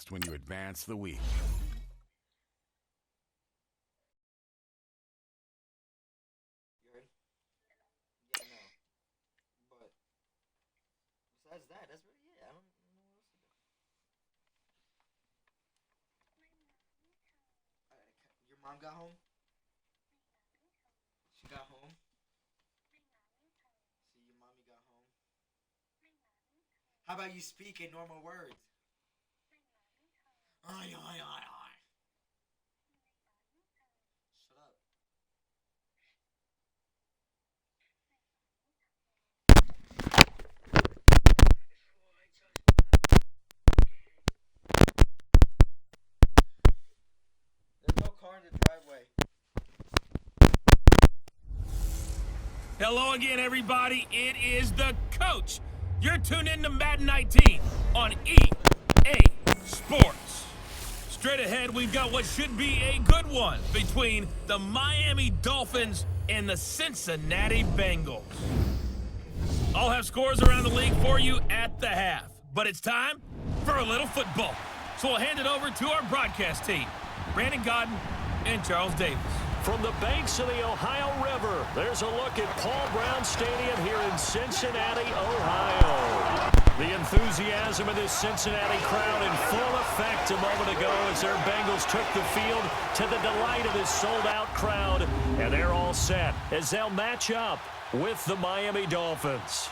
best when you advance the week. You ready? Yeah, no. But besides that, that's really it. I don't know what else to do. Your mom got home? She got home? See, your mommy got home. How about you speak in normal words? Ay, ay, ay, ay. Shut up. There's no car in the driveway. Hello again, everybody. It is the coach. You're tuned in to Madden 19 on EA Sports. Straight ahead, we've got what should be a good one between the Miami Dolphins and the Cincinnati Bengals. I'll have scores around the league for you at the half, but it's time for a little football. So we'll hand it over to our broadcast team, Brandon Godden and Charles Davis. From the banks of the Ohio River, there's a look at Paul Brown Stadium here in Cincinnati, Ohio. The enthusiasm of this Cincinnati crowd in full effect a moment ago as their Bengals took the field to the delight of this sold-out crowd. And they're all set as they'll match up with the Miami Dolphins.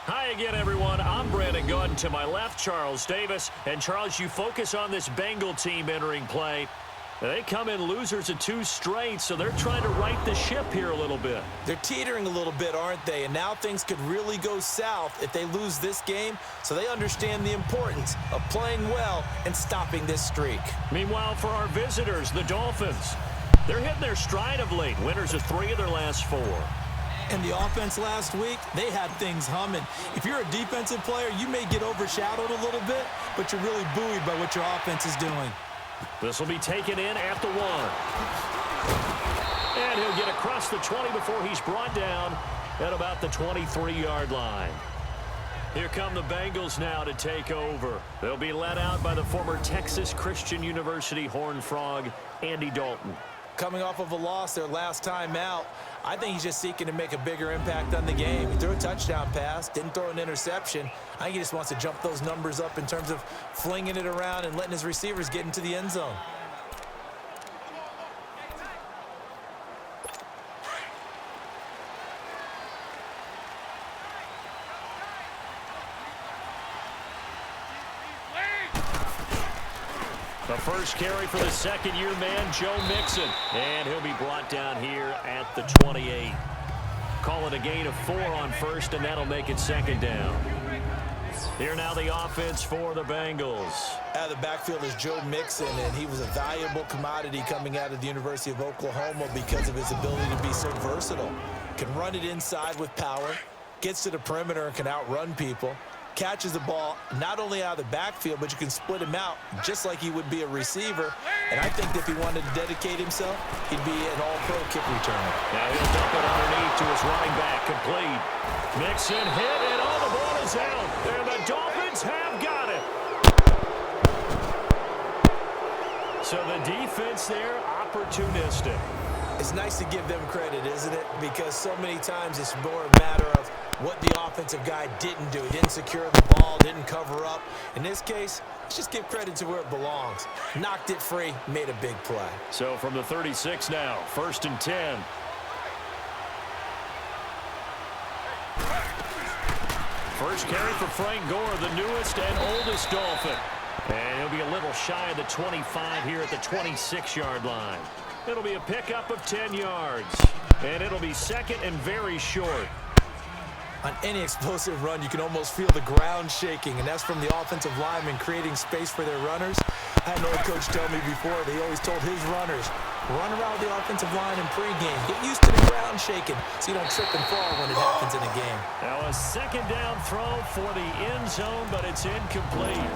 Hi again, everyone. I'm Brandon Godden. To my left, Charles Davis. And, Charles, you focus on this Bengal team entering play. They come in losers of 2 straight, so they're trying to right the ship here a little bit. They're teetering a little bit, aren't they? And now things could really go south if they lose this game, so they understand the importance of playing well and stopping this streak. Meanwhile, for our visitors, the Dolphins, they're hitting their stride of late, winners of 3 of their last 4. And the offense last week, they had things humming. If you're a defensive player, you may get overshadowed a little bit, but you're really buoyed by what your offense is doing. This will be taken in at the 1. And he'll get across the 20 before he's brought down at about the 23-yard line. Here come the Bengals now to take over. They'll be led out by the former Texas Christian University Horned Frog, Andy Dalton. Coming off of a loss their last time out, I think he's just seeking to make a bigger impact on the game. He threw a touchdown pass, didn't throw an interception. I think he just wants to jump those numbers up in terms of flinging it around and letting his receivers get into the end zone. The first carry for the second-year man, Joe Mixon. And he'll be brought down here at the 28. Call it a gain of 4 on first, and that'll make it second down. Here now the offense for the Bengals. Out of the backfield is Joe Mixon, and he was a valuable commodity coming out of the University of Oklahoma because of his ability to be so versatile. Can run it inside with power, gets to the perimeter and can outrun people. Catches the ball not only out of the backfield, but you can split him out just like he would be a receiver. And I think if he wanted to dedicate himself, he'd be an all-pro kick returner. Now he'll dump it underneath to his running back, complete. Mixon hit, and all the ball is out. And the Dolphins have got it. So the defense there, opportunistic. It's nice to give them credit, isn't it? Because so many times it's more a matter of what the offensive guy didn't do. He didn't secure the ball, didn't cover up. In this case, let's just give credit to where it belongs. Knocked it free, made a big play. So from the 36 now, 1st and 10. First carry for Frank Gore, the newest and oldest Dolphin. And he'll be a little shy of the 25 here at the 26-yard line. It'll be a pickup of 10 yards. And it'll be second and very short. On any explosive run, you can almost feel the ground shaking, and that's from the offensive linemen creating space for their runners. I had an old coach tell me before, he always told his runners, run around the offensive line in pregame. Get used to the ground shaking so you don't trip and fall when it happens in a game. Now a second down throw for the end zone, but it's incomplete.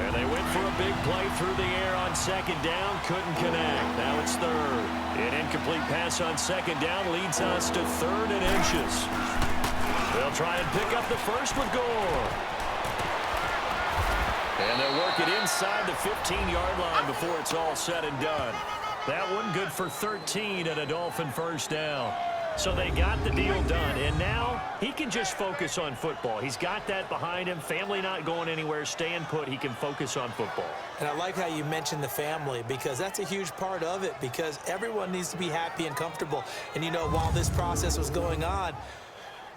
And they went for a big play through the air on second down, couldn't connect. Now it's third. An incomplete pass on second down leads us to 3rd and inches. They'll try and pick up the first with Gore. And they'll work it inside the 15-yard line before it's all said and done. That one good for 13 and a Dolphin first down. So they got the deal done, and now he can just focus on football. He's got that behind him. Family not going anywhere, staying put. He can focus on football. And I like how you mentioned the family, because that's a huge part of it, because everyone needs to be happy and comfortable. And, you know, while this process was going on,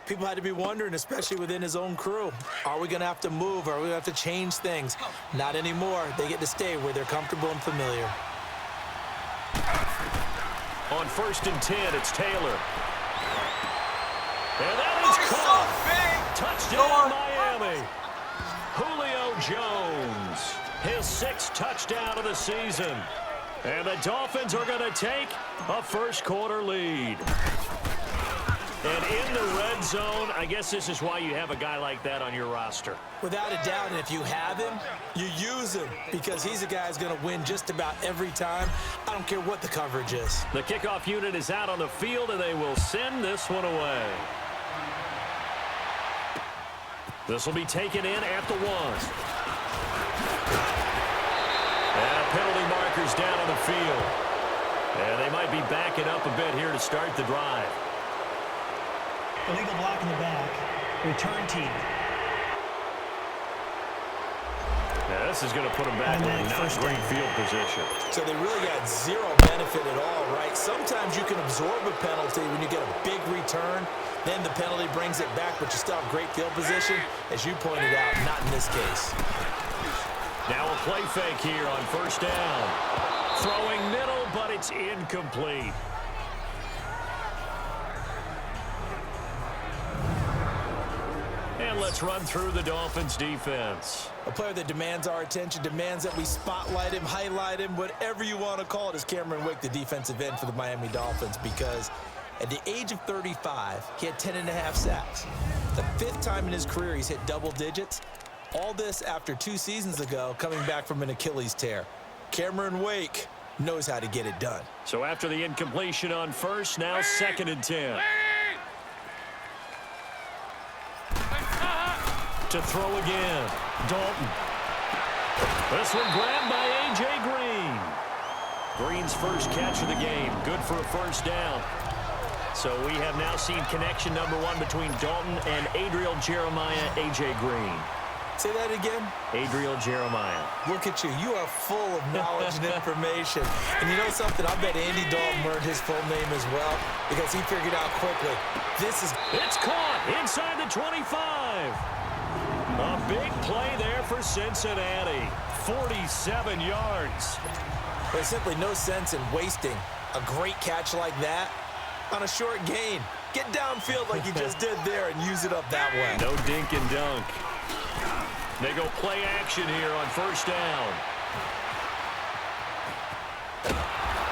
people had to be wondering, especially within his own crew, are we going to have to move? Are we going to have to change things? Not anymore. They get to stay where they're comfortable and familiar. On 1st and 10, it's Taylor. And that is caught. Touchdown, Miami. Julio Jones, his 6th touchdown of the season. And the Dolphins are going to take a first-quarter lead. And in the red zone, I guess this is why you have a guy like that on your roster. Without a doubt, and if you have him, you use him, because he's a guy who's going to win just about every time. I don't care what the coverage is. The kickoff unit is out on the field, and they will send this one away. This will be taken in at the 1. And penalty markers down on the field. And they might be backing up a bit here to start the drive. Illegal block in the back. Return team. Yeah, this is going to put them back in a not great field position. So they really got zero benefit at all, right? Sometimes you can absorb a penalty when you get a big return. Then the penalty brings it back, but you still have great field position. As you pointed out, not in this case. Now a play fake here on 1st down. Throwing middle, but it's incomplete. And let's run through the Dolphins' defense. A player that demands our attention, demands that we spotlight him, highlight him, whatever you want to call it, is Cameron Wake, the defensive end for the Miami Dolphins, because at the age of 35, he had 10.5 sacks. The 5th time in his career he's hit double digits. All this after 2 seasons ago, coming back from an Achilles tear. Cameron Wake knows how to get it done. So after the incompletion on 1st, now 2nd and 10. To throw again. Dalton. This one grabbed by A.J. Green. Green's first catch of the game. Good for a first down. So we have now seen connection number 1 between Dalton and Adriel Jeremiah, A.J. Green. Say that again. Adriel Jeremiah. Look at you. You are full of knowledge and information. And you know something? I bet Andy Dalton learned his full name as well, because he figured out quickly. It's caught inside the 25. A big play there for Cincinnati. 47 yards. There's simply no sense in wasting a great catch like that on a short gain. Get downfield like you just did there and use it up that way. No dink and dunk. They go play action here on 1st down.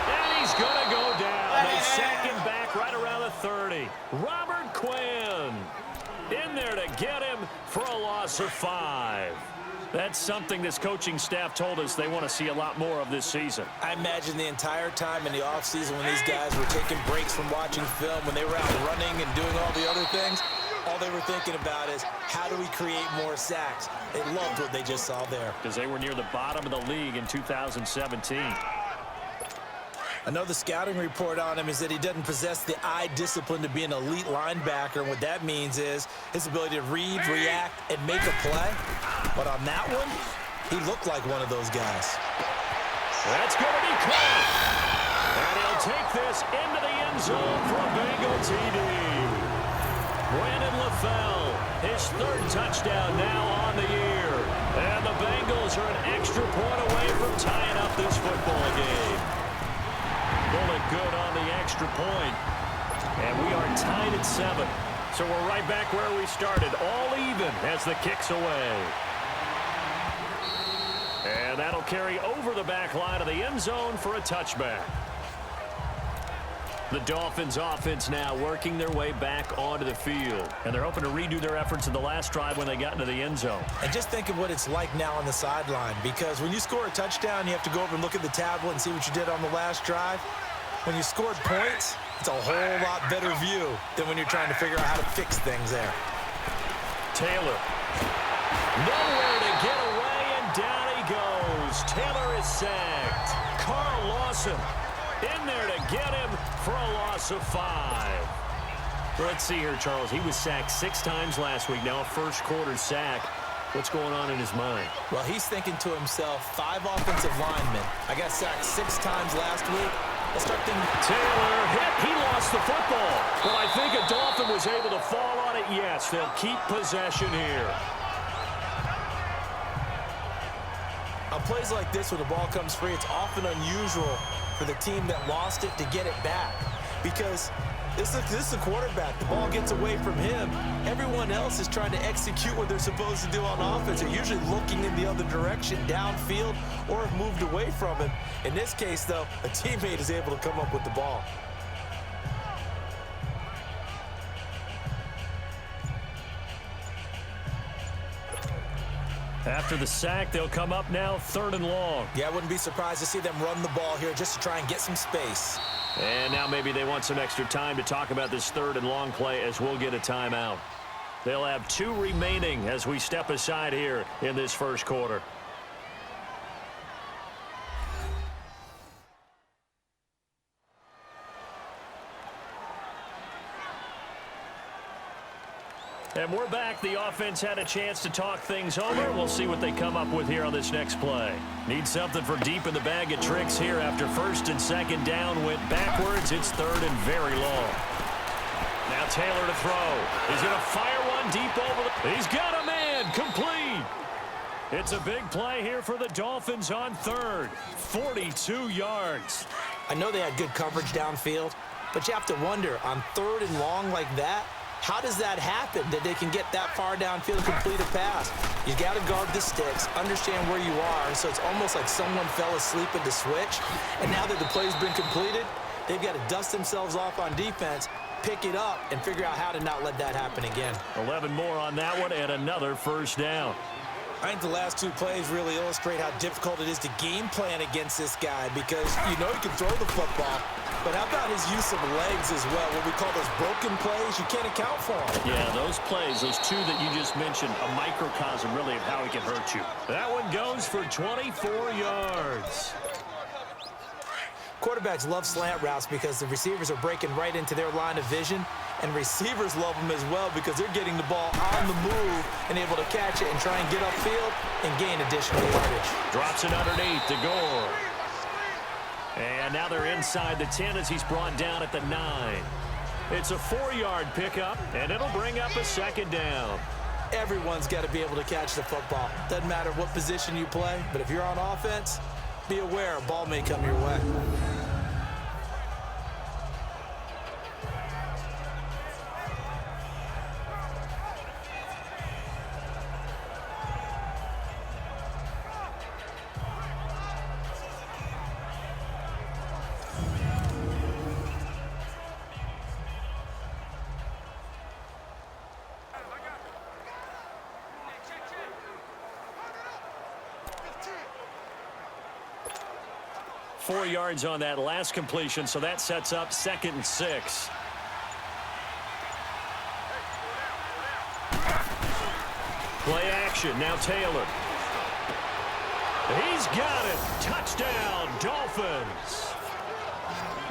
And he's going to go down. They sack him back right around the 30. Robert Quinn in there to get him for a loss of 5. That's something this coaching staff told us they want to see a lot more of this season. I imagine the entire time in the offseason when these guys were taking breaks from watching film, when they were out running and doing all the other things, all they were thinking about is, how do we create more sacks? They loved what they just saw there. Because they were near the bottom of the league in 2017. Another scouting report on him is that he doesn't possess the eye discipline to be an elite linebacker. And what that means is his ability to read, react, and make a play. But on that one, he looked like one of those guys. That's going to be caught. And he'll take this into the end zone for a Bengal TD. Brandon LaFell, his 3rd touchdown now on the year. And the Bengals are an extra point away from tying up this football game. Bullet good on the extra point. And we are tied at 7. So we're right back where we started, all even as the kick's away. And that'll carry over the back line of the end zone for a touchback. The Dolphins offense now working their way back onto the field. And they're hoping to redo their efforts in the last drive when they got into the end zone. And just think of what it's like now on the sideline, because when you score a touchdown, you have to go over and look at the tablet and see what you did on the last drive. When you scored points, it's a whole lot better view than when you're trying to figure out how to fix things there. Taylor. Nowhere to get away, and down Lawrence Taylor is sacked. Carl Lawson in there to get him for a loss of 5. Let's see here, Charles. He was sacked 6 times last week. Now a first-quarter sack. What's going on in his mind? Well, he's thinking to himself, 5 offensive linemen. I got sacked 6 times last week. Let's start thinking. Taylor hit. He lost the football. But I think a Dolphin was able to fall on it. Yes, they'll keep possession here. On plays like this, when the ball comes free, it's often unusual for the team that lost it to get it back. Because this is a quarterback. The ball gets away from him. Everyone else is trying to execute what they're supposed to do on offense. They're usually looking in the other direction, downfield, or have moved away from him. In this case, though, a teammate is able to come up with the ball. After the sack, they'll come up now 3rd and long. Yeah, I wouldn't be surprised to see them run the ball here just to try and get some space. And now maybe they want some extra time to talk about this 3rd and long play as we'll get a timeout. They'll have 2 remaining as we step aside here in this first quarter. And we're back. The offense had a chance to talk things over. We'll see what they come up with here on this next play. Need something for deep in the bag of tricks here after 1st and 2nd down went backwards. It's 3rd and very long. Now Taylor to throw. He's going to fire one deep over the... He's got a man. Complete. It's a big play here for the Dolphins on 3rd. 42 yards. I know they had good coverage downfield, but you have to wonder, on 3rd and long like that, how does that happen, that they can get that far downfield and complete a pass? You got to guard the sticks, understand where you are, so it's almost like someone fell asleep at the switch, and now that the play's been completed, they've got to dust themselves off on defense, pick it up, and figure out how to not let that happen again. 11 more on that one, and another 1st down. I think the last 2 plays really illustrate how difficult it is to game plan against this guy, because you know he can throw the football, but how about his use of legs as well? What we call those broken plays, you can't account for them. Yeah, those plays, those 2 that you just mentioned, a microcosm really of how he can hurt you. That one goes for 24 yards. Quarterbacks love slant routes because the receivers are breaking right into their line of vision, and receivers love them as well because they're getting the ball on the move and able to catch it and try and get upfield and gain additional yardage. Drops it underneath to Gore. And now they're inside the 10 as he's brought down at the 9. It's a 4-yard pickup, and it'll bring up a 2nd down. Everyone's got to be able to catch the football. Doesn't matter what position you play, but if you're on offense, be aware a ball may come your way. Four yards on that last completion, so that sets up 2nd and 6. Play action, now Taylor. He's got it. Touchdown, Dolphins.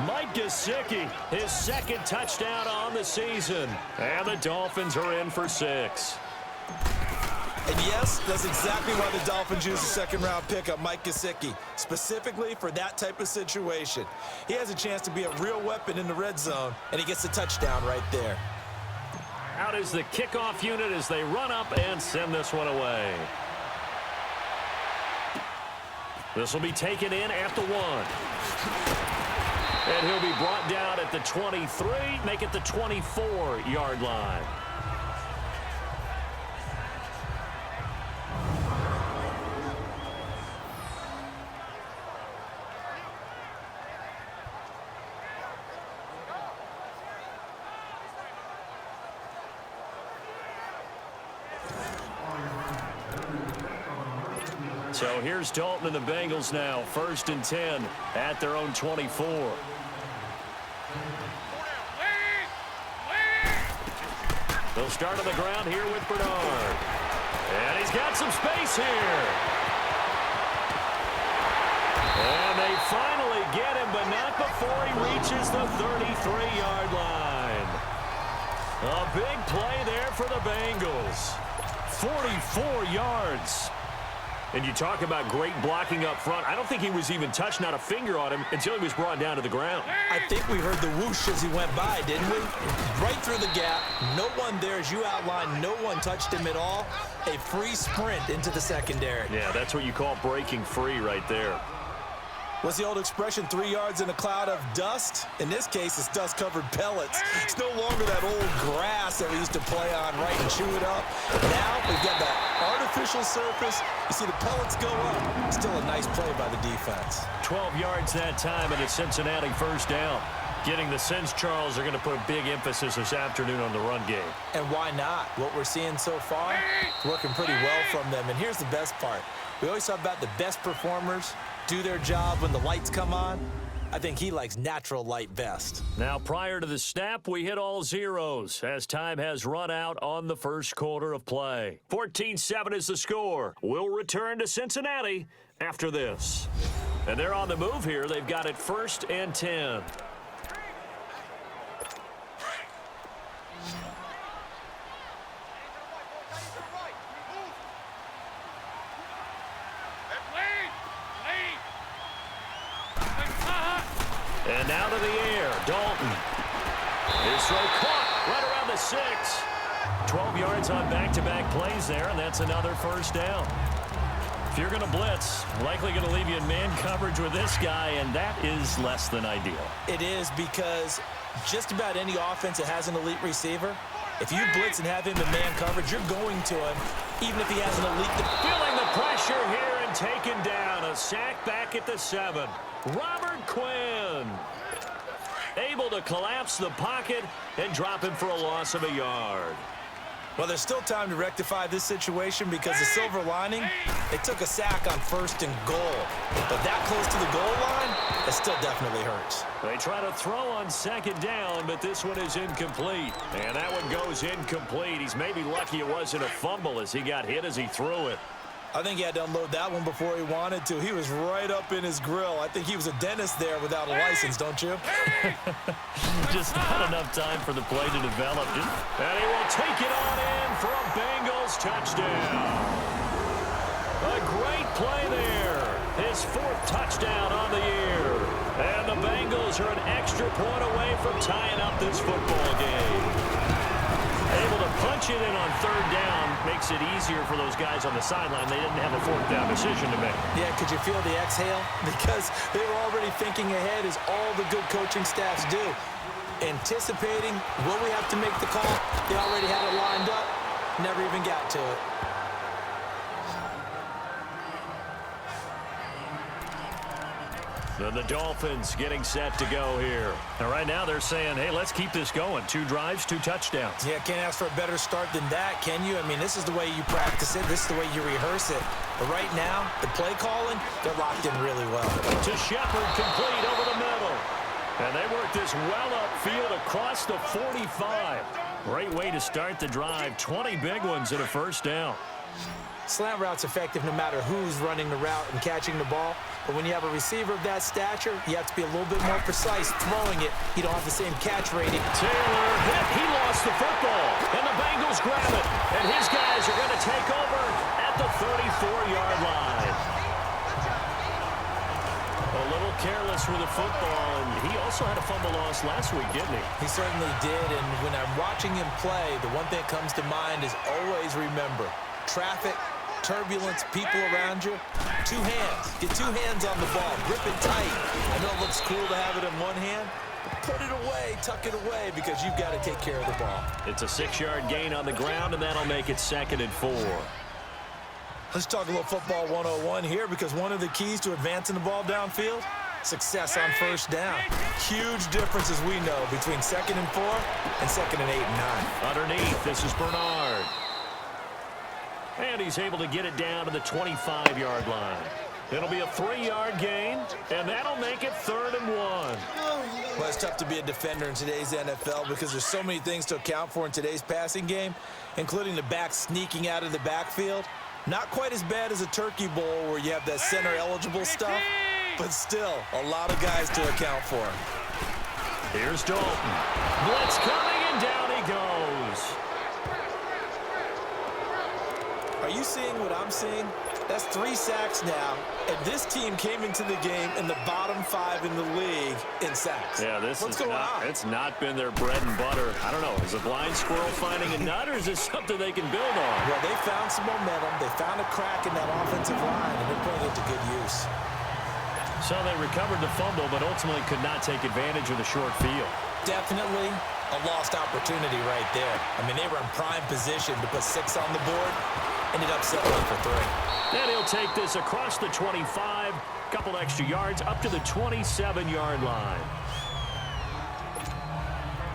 Mike Gesicki, his 2nd touchdown on the season. And the Dolphins are in for 6. And yes, that's exactly why the Dolphins used a 2nd-round pickup, Mike Gesicki, specifically for that type of situation. He has a chance to be a real weapon in the red zone, and he gets a touchdown right there. Out is the kickoff unit as they run up and send this one away. This will be taken in at the 1. And he'll be brought down at the 23, make it the 24-yard line. So here's Dalton and the Bengals now, 1st and 10 at their own 24. They'll start on the ground here with Bernard. And he's got some space here. get him, but not before he reaches the 33-yard line. A big play there for the Bengals. 44 yards. And you talk about great blocking up front. I don't think he was even touched, not a finger on him, until he was brought down to the ground. I think we heard the whoosh as he went by, didn't we? Right through the gap. No one there, as you outlined. No one touched him at all. A free sprint into the secondary. Yeah, that's what you call breaking free right there. What's the old expression, 3 yards in a cloud of dust? In this case, it's dust-covered pellets. It's no longer that old grass that we used to play on, right, and chew it up. Now we've got that artificial surface. You see the pellets go up. Still a nice play by the defense. 12 yards that time, and it's Cincinnati first down. Getting the sense, Charles, are going to put a big emphasis this afternoon on the run game. And why not? What we're seeing so far, it's working pretty well from them. And here's the best part. We always talk about the best performers do their job when the lights come on. I think he likes natural light best. Now, prior to the snap, we hit all zeros as time has run out on the first quarter of play. 14-7 is the score. We'll return to Cincinnati after this. And they're on the move here. They've got it 1st and 10. And now to the air, Dalton. His throw caught right around the 6. 12 yards on back-to-back plays there, and that's another first down. If you're going to blitz, likely going to leave you in man coverage with this guy, and that is less than ideal. It is, because just about any offense that has an elite receiver, if you blitz and have him in man coverage, you're going to him, even if he has an elite. Feeling the pressure here and taken down. A sack back at the 7. Robert Quinn able to collapse the pocket and drop him for a loss of a yard. Well, there's still time to rectify this situation because the silver lining, they took a sack on 1st and goal. But that close to the goal line, it still definitely hurts. They try to throw on 2nd down, but this one is incomplete. And that one goes incomplete. He's maybe lucky it wasn't a fumble as he got hit as he threw it. I think he had to unload that one before he wanted to. He was right up in his grill. I think he was a dentist there without a license, don't you? Just not enough time for the play to develop. And he will take it on in for a Bengals touchdown. A great play there. His 4th touchdown on the year. And the Bengals are an extra point away from tying up this football game. Able to punch it in on 3rd down makes it easier for those guys on the sideline. They didn't have a 4th down decision to make. Yeah, could you feel the exhale? Because they were already thinking ahead, as all the good coaching staffs do. Anticipating, will we have to make the call? They already had it lined up, never even got to it. And the Dolphins getting set to go here. And right now they're saying, hey, let's keep this going. 2 drives, 2 touchdowns. Yeah, can't ask for a better start than that, can you? I mean, this is the way you practice it. This is the way you rehearse it. But right now, the play calling, they're locked in really well. To Shepard, complete over the middle. And they work this well upfield across the 45. Great way to start the drive. 20 big ones and a first down. Slant route's effective no matter who's running the route and catching the ball. But when you have a receiver of that stature, you have to be a little bit more precise throwing it. You don't have the same catch rating. Taylor hit. He lost the football. And the Bengals grab it. And his guys are going to take over at the 34-yard line. A little careless with the football. And he also had a fumble loss last week, didn't he? He certainly did. And when I'm watching him play, the one thing that comes to mind is always remember, traffic, turbulence, people around you, 2 hands. Get 2 hands on the ball. Grip it tight. I know it looks cool to have it in one hand, but put it away, tuck it away, because you've got to take care of the ball. It's a 6-yard gain on the ground, and that'll make it 2nd and 4. Let's talk a little football 101 here, because one of the keys to advancing the ball downfield, success on 1st down. Huge difference, as we know, between 2nd and 4 and 2nd and 8 and 9. Underneath, this is Bernard. And he's able to get it down to the 25-yard line. It'll be a 3-yard gain, and that'll make it 3rd and 1. Well, it's tough to be a defender in today's NFL because there's so many things to account for in today's passing game, including the back sneaking out of the backfield. Not quite as bad as a turkey bowl where you have that center-eligible stuff, but still, a lot of guys to account for. Here's Dalton. Blitz coming, and down he goes. Are you seeing what I'm seeing? That's 3 sacks now, and this team came into the game in the bottom 5 in the league in sacks. Yeah, What's going on? It's not been their bread and butter. I don't know. Is a blind squirrel finding a nut, or is this something they can build on? Well, they found some momentum. They found a crack in that offensive line, and they're putting it to good use. So they recovered the fumble, but ultimately could not take advantage of the short field. Definitely a lost opportunity right there. I mean, they were in prime position to put 6 on the board. Ended up settling for 3. And he'll take this across the 25, couple extra yards, up to the 27-yard line.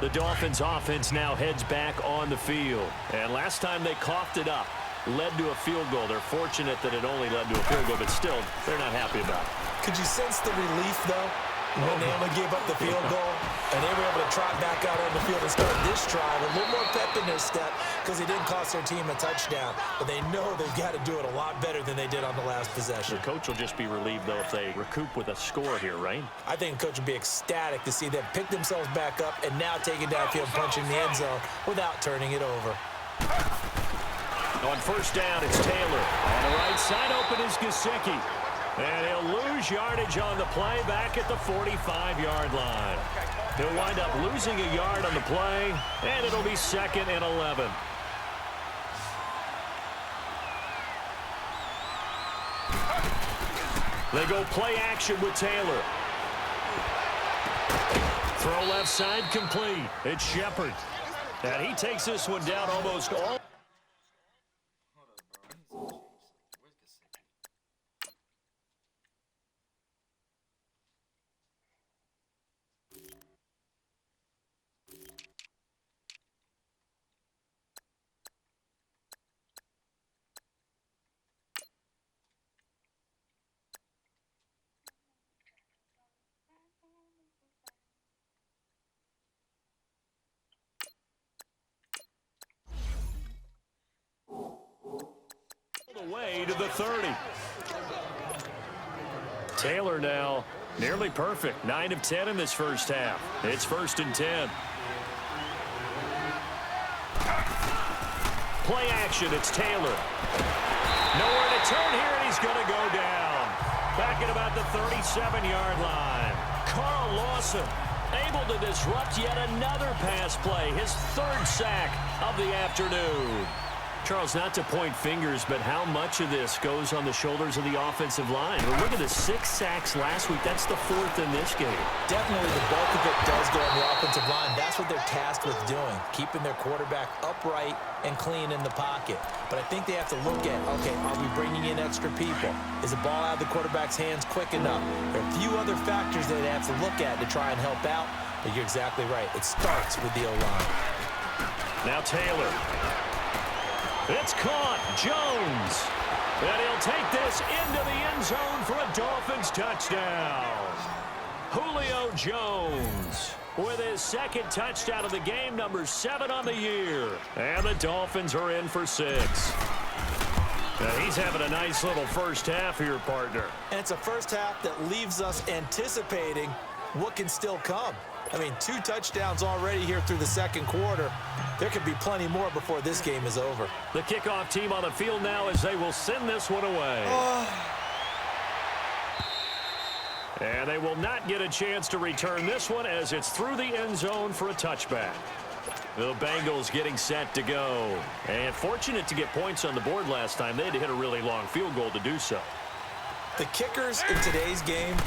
The Dolphins offense now heads back on the field. And last time they coughed it up, led to a field goal. They're fortunate that it only led to a field goal, but still, they're not happy about it. Could you sense the relief, though, when they only gave up the field goal? And they were able to trot back out on the field and start this drive. A little more pep in their step because it didn't cost their team a touchdown. But they know they've got to do it a lot better than they did on the last possession. The coach will just be relieved, though, if they recoup with a score here, right? I think the coach will be ecstatic to see them pick themselves back up and now take it downfield, punching the end zone without turning it over. On first down, it's Taylor. On the right side, open is Gesicki. And he'll lose yardage on the play back at the 45-yard line. He'll wind up losing a yard on the play, and it'll be 2nd and 11. They go play action with Taylor. Throw left side complete. It's Shepard. And he takes this one down almost all. Way to the 30. Taylor now nearly perfect. 9 of 10 in this first half. It's 1st and 10. Play action. It's Taylor. Nowhere to turn here, and he's going to go down. Back at about the 37-yard line. Carl Lawson able to disrupt yet another pass play. His 3rd sack of the afternoon. Charles, not to point fingers, but how much of this goes on the shoulders of the offensive line? Well, look at the 6 sacks last week. That's the 4th in this game. Definitely the bulk of it does go on the offensive line. That's what they're tasked with doing, keeping their quarterback upright and clean in the pocket. But I think they have to look at, okay, are we bringing in extra people? Is the ball out of the quarterback's hands quick enough? There are a few other factors that they have to look at to try and help out, but you're exactly right. It starts with the O-line. Now Taylor. It's caught. Jones. And he'll take this into the end zone for a Dolphins touchdown. Julio Jones with his 2nd touchdown of the game, number 7 on the year. And the Dolphins are in for 6. Now he's having a nice little first half here, partner. And it's a first half that leaves us anticipating what can still come. I mean, 2 touchdowns already here through the 2nd quarter. There could be plenty more before this game is over. The kickoff team on the field now as they will send this one away. And they will not get a chance to return this one as it's through the end zone for a touchback. The Bengals getting set to go. And fortunate to get points on the board last time. They had to hit a really long field goal to do so. The kickers in today's game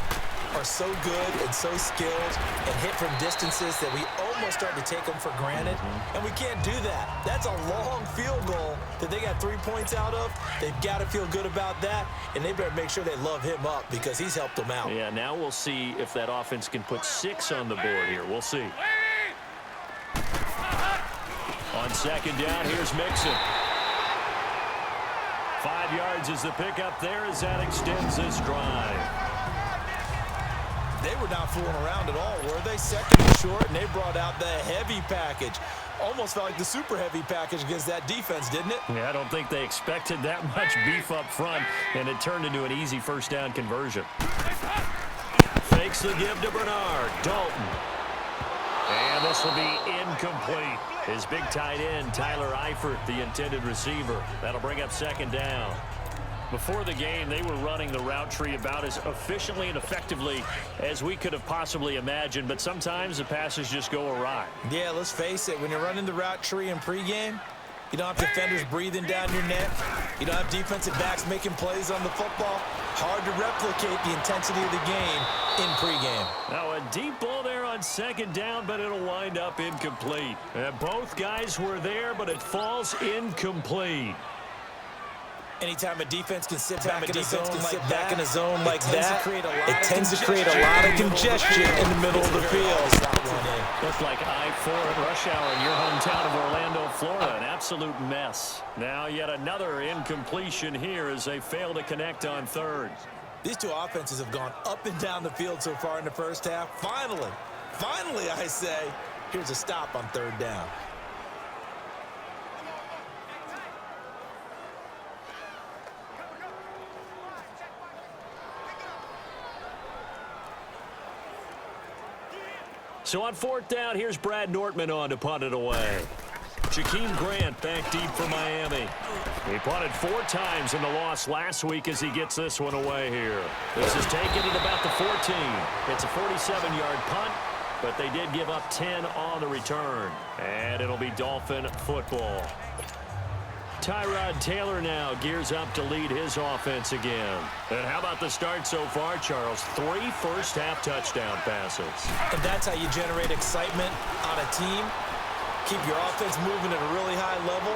are so good and so skilled and hit from distances that we almost start to take them for granted, and we can't do that. That's a long field goal that they got 3 points out of. They've got to feel good about that, and they better make sure they love him up because he's helped them out. Yeah, now we'll see if that offense can put 6 on the board here. We'll see. On 2nd down, here's Mixon. 5 yards is the pickup there as that extends this drive. They were not fooling around at all, were they? 2nd and short, and they brought out the heavy package. Almost felt like the super heavy package against that defense, didn't it? Yeah, I don't think they expected that much beef up front, and it turned into an easy first down conversion. fakes the give to Bernard. Dalton. And this will be incomplete. His big tight end, Tyler Eifert, the intended receiver. That'll bring up second down. Before the game, they were running the route tree about as efficiently and effectively as we could have possibly imagined, but sometimes the passes just go awry. Yeah, let's face it. When you're running the route tree in pregame, you don't have defenders breathing down your neck. You don't have defensive backs making plays on the football. Hard to replicate the intensity of the game in pregame. Now a deep ball there on second down, but it'll wind up incomplete. And both guys were there, but it falls incomplete. Anytime a defense can sit back in a zone like that, it tends to create a lot of congestion in the middle of the field. Looks like I-4 at rush hour in your hometown of Orlando, Florida. An absolute mess. Now yet another incompletion here as they fail to connect on third. These two offenses have gone up and down the field so far in the first half. Finally, I say, here's a stop on third down. So on fourth down, here's Brad Nortman on to punt it away. Jakeem Grant back deep for Miami. He punted 4 times in the loss last week as he gets this one away here. This is taken at about the 14. It's a 47-yard punt, but they did give up 10 on the return. And it'll be Dolphin football. Tyrod Taylor now gears up to lead his offense again. And how about the start so far, Charles? 3 first-half touchdown passes. And that's how you generate excitement on a team. Keep your offense moving at a really high level.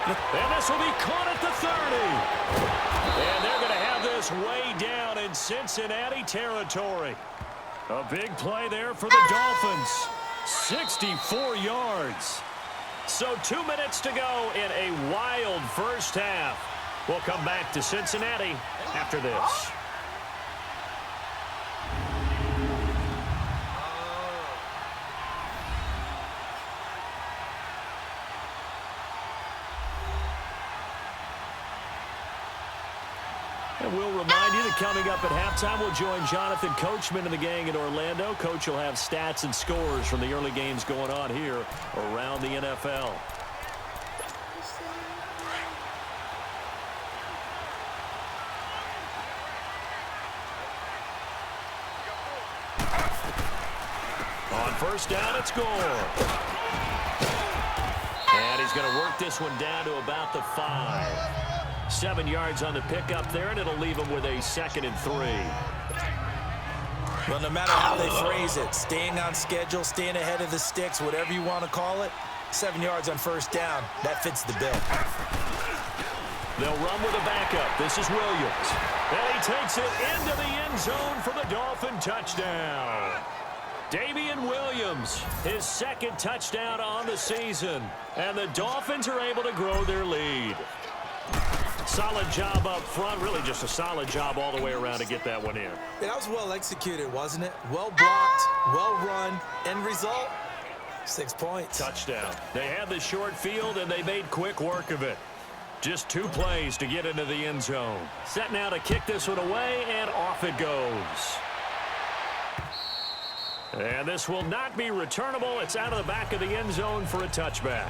And this will be caught at the 30. And they're going to have this way down in Cincinnati territory. A big play there for the Dolphins. 64 yards. So 2 minutes to go in a wild first half. We'll come back to Cincinnati after this. And we'll remind you that coming up at halftime, we'll join Jonathan Coachman and the gang in Orlando. Coach will have stats and scores from the early games going on here around the NFL. On first down, it's Gore. And he's going to work this one down to about the 5. 7 yards on the pickup there, and it'll leave him with a 2nd and 3. Well, no matter how they phrase it, staying on schedule, staying ahead of the sticks, whatever you want to call it, 7 yards on first down, that fits the bill. They'll run with a backup. This is Williams. And he takes it into the end zone for the Dolphin touchdown. Damian Williams, his 2nd touchdown on the season. And the Dolphins are able to grow their lead. Solid job up front. Really just a solid job all the way around to get that one in. That was well executed, wasn't it? Well blocked, well run. End result, 6 points. Touchdown. They had the short field, and they made quick work of it. Just 2 plays to get into the end zone. Set now to kick this one away, and off it goes. And this will not be returnable. It's out of the back of the end zone for a touchback.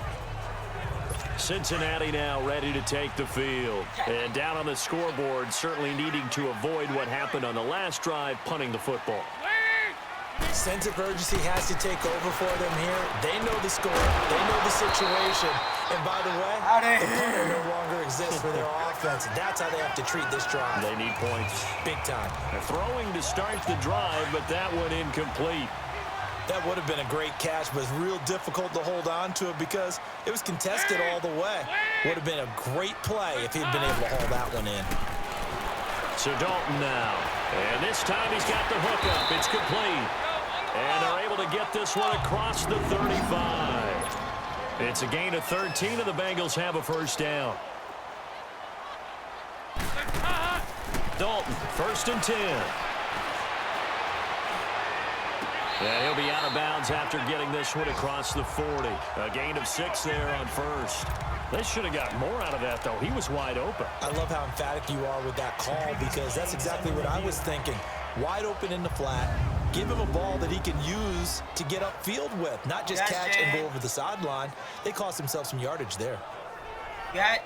Cincinnati now ready to take the field. And down on the scoreboard, certainly needing to avoid what happened on the last drive, punting the football. Sense of urgency has to take over for them here. They know the score. They know the situation. And by the way, the punter no longer exists for their offense. That's how they have to treat this drive. They need points. Big time. They're throwing to start the drive, but that one incomplete. That would have been a great catch, but it's real difficult to hold on to it because it was contested all the way. Would have been a great play if he'd been able to hold that one in. So Dalton now. And this time he's got the hook up. It's complete. And they're able to get this one across the 35. It's a gain of 13, and the Bengals have a first down. Dalton, 1st and 10. Yeah, he'll be out of bounds after getting this one across the 40. A gain of 6 there on first. They should have got more out of that, though. He was wide open. I love how emphatic you are with that call because that's exactly what I was thinking. Wide open in the flat. Give him a ball that he can use to get upfield with, not just catch and go over the sideline. They cost themselves some yardage there. Got.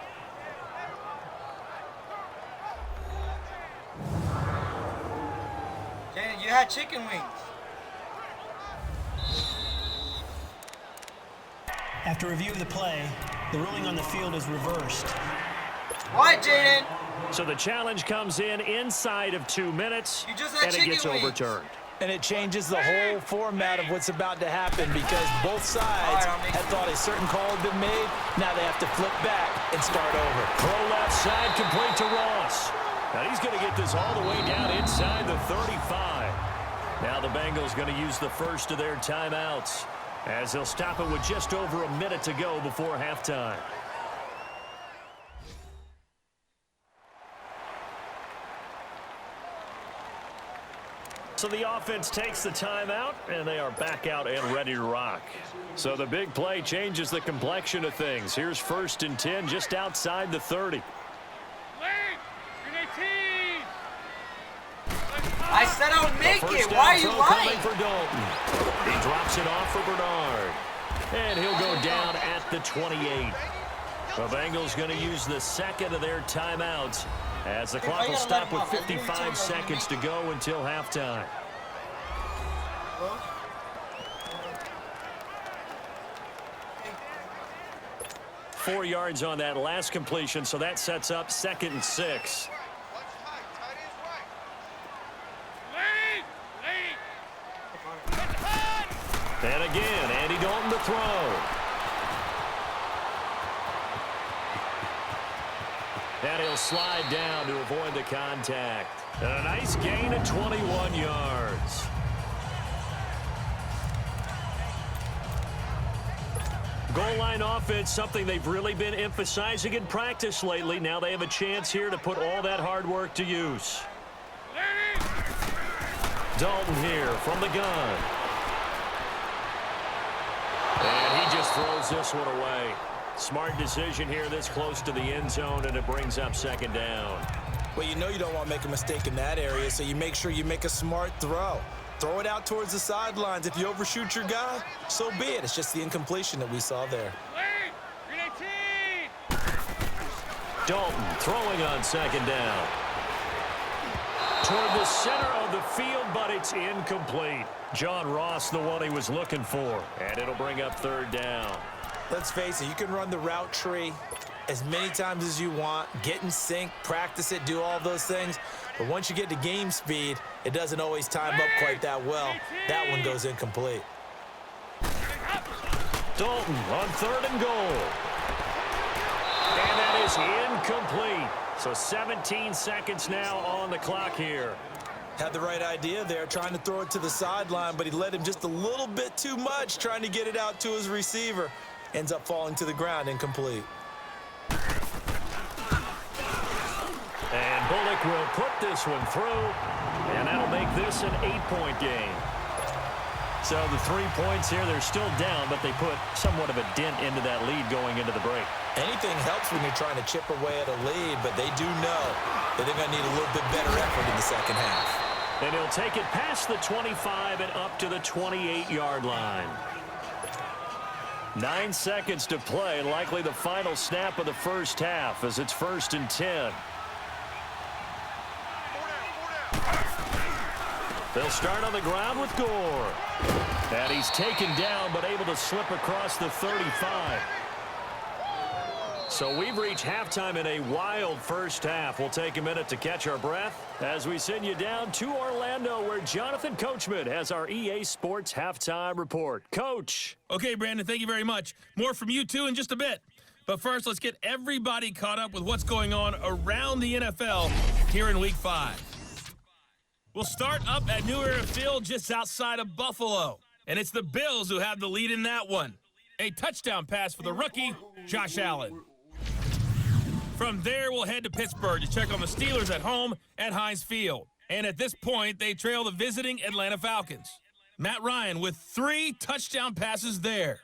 Jaden, you had chicken wings. After review of the play, the ruling on the field is reversed. What, Jaden? So the challenge comes in inside of 2 minutes, You just had and it chicken gets wings. overturned. And it changes the whole format of what's about to happen because both sides had thought a certain call had been made. Now they have to flip back and start over. Throw left side complete to Ross. Now he's going to get this all the way down inside the 35. Now the Bengals going to use the first of their timeouts as they'll stop it with just over a minute to go before halftime. So the offense takes the timeout, and they are back out and ready to rock. So the big play changes the complexion of things. Here's 1st and 10 just outside the 30. I said I would make First it. down Why are you throw lying? coming for Dalton. He drops it off for Bernard. And he'll go down at the 28. The Bengals going to use the second of their timeouts as the clock will stop with 55 seconds to go until halftime. Okay. 4 yards on that last completion, so that sets up 2nd and 6. And again, Andy Dalton to throw. And he'll slide down to avoid the contact. And a nice gain of 21 yards. Goal line offense, something they've really been emphasizing in practice lately. Now they have a chance here to put all that hard work to use. Dalton here from the gun. And he just throws this one away. Smart decision here this close to the end zone, and it brings up 2nd down. Well, you know you don't want to make a mistake in that area, so you make sure you make a smart throw. Throw it out towards the sidelines. If you overshoot your guy, so be it. It's just the incompletion that we saw there. Dalton throwing on 2nd down. Toward the center of the field, but it's incomplete. John Ross, the one he was looking for, and it'll bring up 3rd down. Let's face it, you can run the route tree as many times as you want, get in sync, practice it, do all those things. But once you get to game speed, it doesn't always time up quite that well. That one goes incomplete. Dalton on 3rd and goal. And that is incomplete. So 17 seconds now on the clock here. Had the right idea there, trying to throw it to the sideline, but he led him just a little bit too much, trying to get it out to his receiver. Ends up falling to the ground, incomplete. And Bullock will put this one through, and that'll make this an 8-point game. So the 3 points here, they're still down, but they put somewhat of a dent into that lead going into the break. Anything helps when you're trying to chip away at a lead, but they do know that they're going to need a little bit better effort in the second half. And he'll take it past the 25 and up to the 28-yard line. 9 seconds to play, likely the final snap of the first half as it's 1st and 10. They'll start on the ground with Gore. And he's taken down but able to slip across the 35. So we've reached halftime in a wild first half. We'll take a minute to catch our breath as we send you down to Orlando where Jonathan Coachman has our EA Sports Halftime Report. Coach. Okay, Brandon, thank you very much. More from you, too, in just a bit. But first, let's get everybody caught up with what's going on around the NFL here in Week 5. We'll start up at New Era Field just outside of Buffalo. And it's the Bills who have the lead in that one. A touchdown pass for the rookie, Josh Allen. From there, we'll head to Pittsburgh to check on the Steelers at home at Heinz Field. And at this point, they trail the visiting Atlanta Falcons. Matt Ryan with 3 touchdown passes there.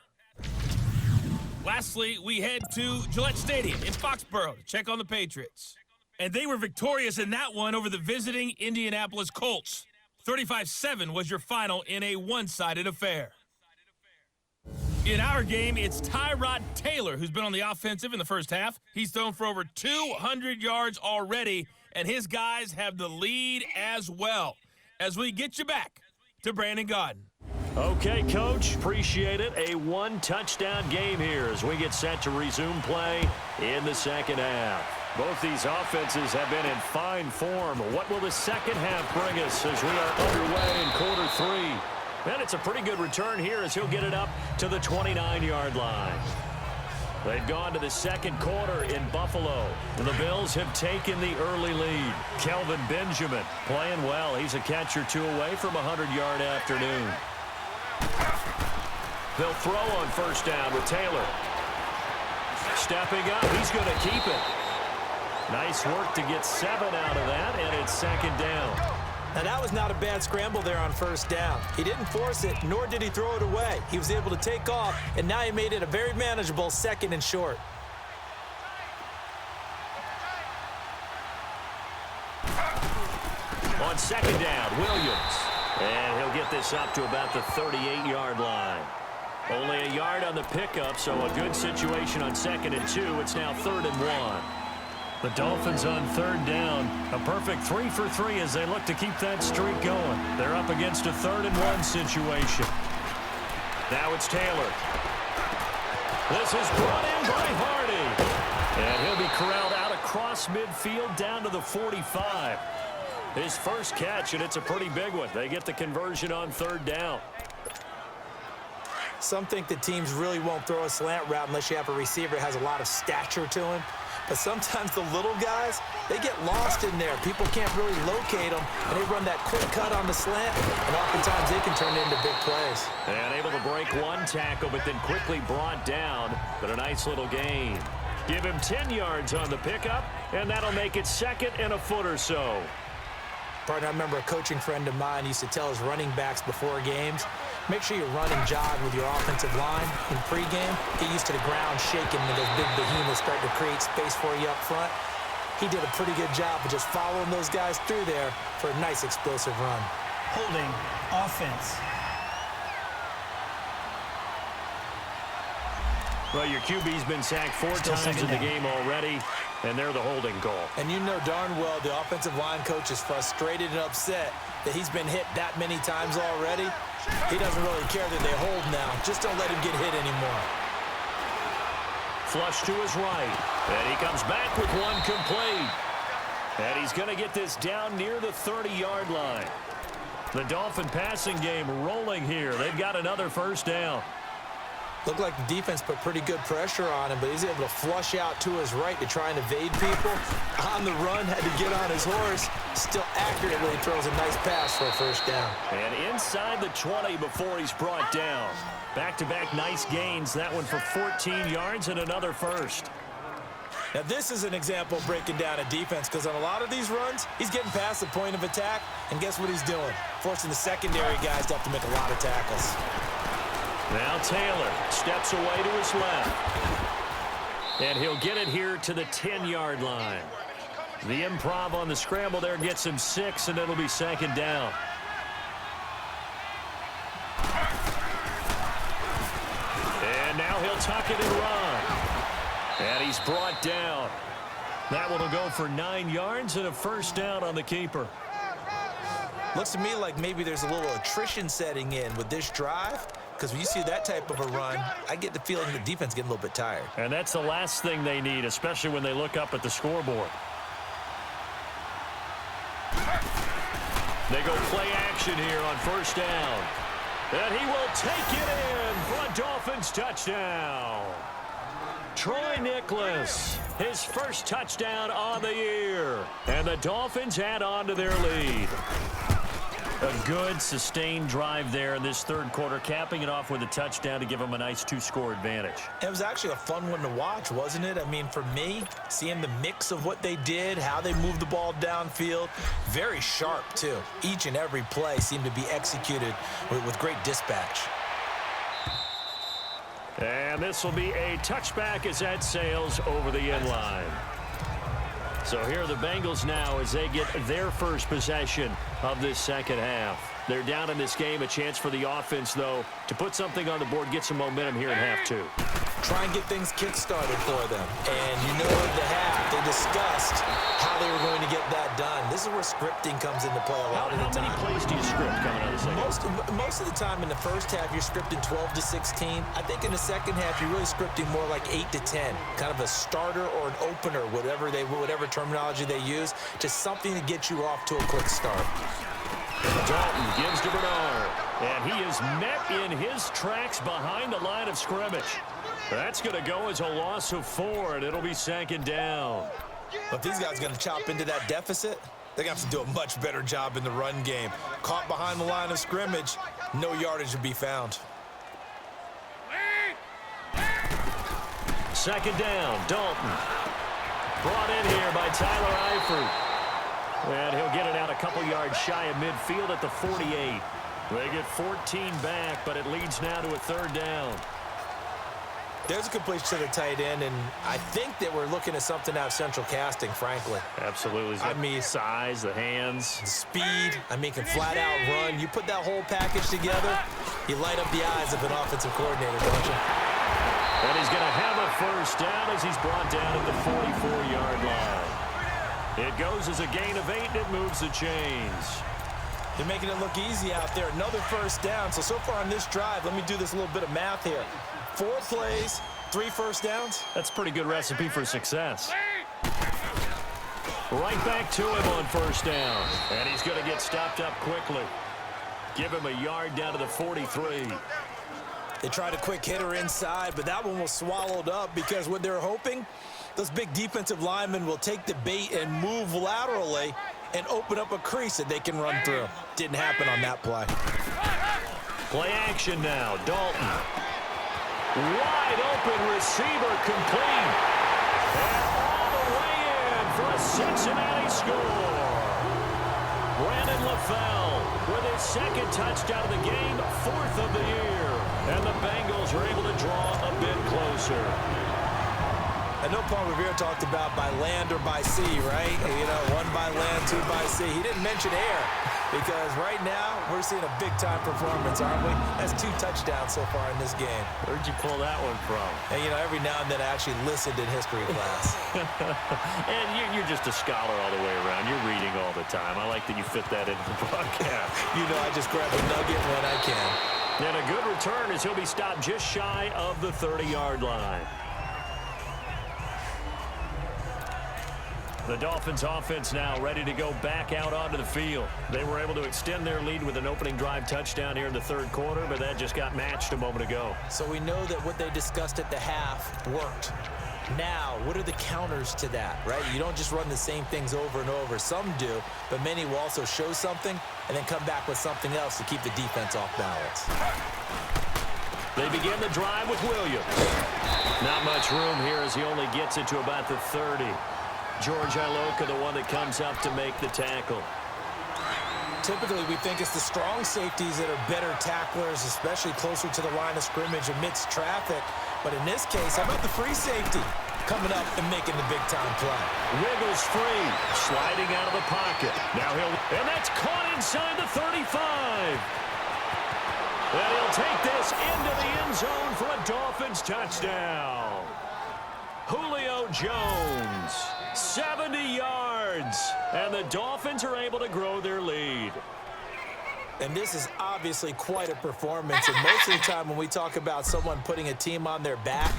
Lastly, we head to Gillette Stadium in Foxborough to check on the Patriots. And they were victorious in that one over the visiting Indianapolis Colts. 35-7 was your final in a one-sided affair. In our game, it's Tyrod Taylor who's been on the offensive in the first half. He's thrown for over 200 yards already, and his guys have the lead as well. As we get you back to Brandon Gaudin. Okay, Coach, appreciate it. A one-touchdown game here as we get set to resume play in the second half. Both these offenses have been in fine form. What will the second half bring us as we are underway in quarter three? And it's a pretty good return here as he'll get it up to the 29-yard line. They've gone to the second quarter in Buffalo, and the Bills have taken the early lead. Kelvin Benjamin playing well. He's a catch or two away from a 100-yard afternoon. They'll throw on first down with Taylor. Stepping up, he's going to keep it. Nice work to get 7 out of that, and it's second down. Now, that was not a bad scramble there on first down. He didn't force it, nor did he throw it away. He was able to take off, and now he made it a very manageable second and short. On second down, Williams. And he'll get this up to about the 38-yard line. Only a yard on the pickup, so a good situation on second and 2. It's now 3rd and 1. The Dolphins on third down. A perfect 3 for 3 as they look to keep that streak going. They're up against a 3rd and 1 situation. Now it's Taylor. This is brought in by Hardy. And he'll be corralled out across midfield down to the 45. His first catch, and it's a pretty big one. They get the conversion on third down. Some think that teams really won't throw a slant route unless you have a receiver that has a lot of stature to him. But sometimes the little guys, they get lost in there. People can't really locate them, and they run that quick cut on the slant, and oftentimes they can turn it into big plays. And able to break one tackle, but then quickly brought down. But a nice little gain. Give him 10 yards on the pickup, and that'll make it 2nd and a foot or so. Partner, I remember a coaching friend of mine used to tell his running backs before games, make sure you run and jog with your offensive line in pregame. Get used to the ground shaking when those big behemoths start to create space for you up front. He did a pretty good job of just following those guys through there for a nice explosive run. Holding offense. Well, your QB's been sacked 4 times in the game already, and they're the holding call. And you know darn well the offensive line coach is frustrated and upset that he's been hit that many times already. He doesn't really care that they hold now. Just don't let him get hit anymore. Flush to his right, and he comes back with one complete. And he's going to get this down near the 30-yard line. The Dolphin passing game rolling here. They've got another first down. Looked like the defense put pretty good pressure on him, but he's able to flush out to his right to try and evade people. On the run, had to get on his horse. Still accurately throws a nice pass for a first down. And inside the 20 before he's brought down. Back-to-back nice gains. That one for 14 yards and another first. Now, this is an example of breaking down a defense because on a lot of these runs, he's getting past the point of attack, and guess what he's doing? Forcing the secondary guys to have to make a lot of tackles. Now Taylor steps away to his left. And he'll get it here to the 10-yard line. The improv on the scramble there gets him 6, and it'll be second down. And now he'll tuck it and run. And he's brought down. That one will go for 9 yards and a first down on the keeper. Looks to me like maybe there's a little attrition setting in with this drive. Because when you see that type of a run, I get the feeling the defense getting a little bit tired. And that's the last thing they need, especially when they look up at the scoreboard. They go play action here on first down. And he will take it in for a Dolphins touchdown. Troy Nicholas, his first touchdown on the year. And the Dolphins add on to their lead. A good, sustained drive there in this third quarter, capping it off with a touchdown to give them a nice 2-score advantage. It was actually a fun one to watch, wasn't it? I mean, for me, seeing the mix of what they did, how they moved the ball downfield, very sharp, too. Each and every play seemed to be executed with great dispatch. And this will be a touchback as that sails over the end line. So here are the Bengals now as they get their first possession of this second half. They're down in this game. A chance for the offense, though, to put something on the board, get some momentum here in half two. Try and get things kick-started for them. And you know at the half, they discussed how they were going to get that done. This is where scripting comes into play a lot of the time. How many plays do you script coming out of the second? Most of the time in the first half, you're scripting 12 to 16. I think in the second half, you're really scripting more like 8 to 10. Kind of a starter or an opener, whatever terminology they use. Just something to get you off to a quick start. Dalton gives to Bernard, and he is met in his tracks behind the line of scrimmage. That's going to go as a loss of 4, and it'll be second down. If these guys are going to chop into that deficit, they're going to have to do a much better job in the run game. Caught behind the line of scrimmage, no yardage to be found. Second down, Dalton. Brought in here by Tyler Eifert. And he'll get it out a couple yards shy of midfield at the 48. They get 14 back, but it leads now to a third down. There's a completion to the tight end, and I think that we're looking at something out of central casting, frankly. Absolutely. I mean, size, the hands. Speed, can flat out run. You put that whole package together, you light up the eyes of an offensive coordinator, don't you? And he's going to have a first down as he's brought down at the 44-yard line. It goes as a gain of 8, and it moves the chains. They're making it look easy out there. Another first down. So far on this drive, let me do this little bit of math here. 4 plays, 3 first downs. That's a pretty good recipe for success. Right back to him on first down. And he's going to get stopped up quickly. Give him a yard down to the 43. They tried a quick hitter inside, but that one was swallowed up because what they're hoping, those big defensive linemen will take the bait and move laterally and open up a crease that they can run through. Didn't happen on that play. Play action now. Dalton. Wide open receiver complete. And all the way in for a Cincinnati score. Brandon LaFell with his second touchdown of the game, 4th of the year. And the Bengals are able to draw a bit closer. I know Paul Revere talked about by land or by sea, right? 1 by land, 2 by sea. He didn't mention air because right now we're seeing a big-time performance, aren't we? That's 2 touchdowns so far in this game. Where'd you pull that one from? And, every now and then I actually listened in history class. And you're just a scholar all the way around. You're reading all the time. I like that you fit that into the broadcast. I just grab a nugget when I can. And a good return as he'll be stopped just shy of the 30-yard line. The Dolphins offense now ready to go back out onto the field. They were able to extend their lead with an opening drive touchdown here in the third quarter, but that just got matched a moment ago. So we know that what they discussed at the half worked. Now, what are the counters to that, right? You don't just run the same things over and over. Some do, but many will also show something and then come back with something else to keep the defense off balance. They begin the drive with Williams. Not much room here as he only gets it to about the 30. George Iloka, the one that comes up to make the tackle. Typically, we think it's the strong safeties that are better tacklers, especially closer to the line of scrimmage amidst traffic. But in this case, how about the free safety coming up and making the big-time play? Wiggles free, sliding out of the pocket. Now and that's caught inside the 35. And he'll take this into the end zone for a Dolphins touchdown. Julio Jones, 70 yards, and the Dolphins are able to grow their lead. And this is obviously quite a performance, and most of the time when we talk about someone putting a team on their back,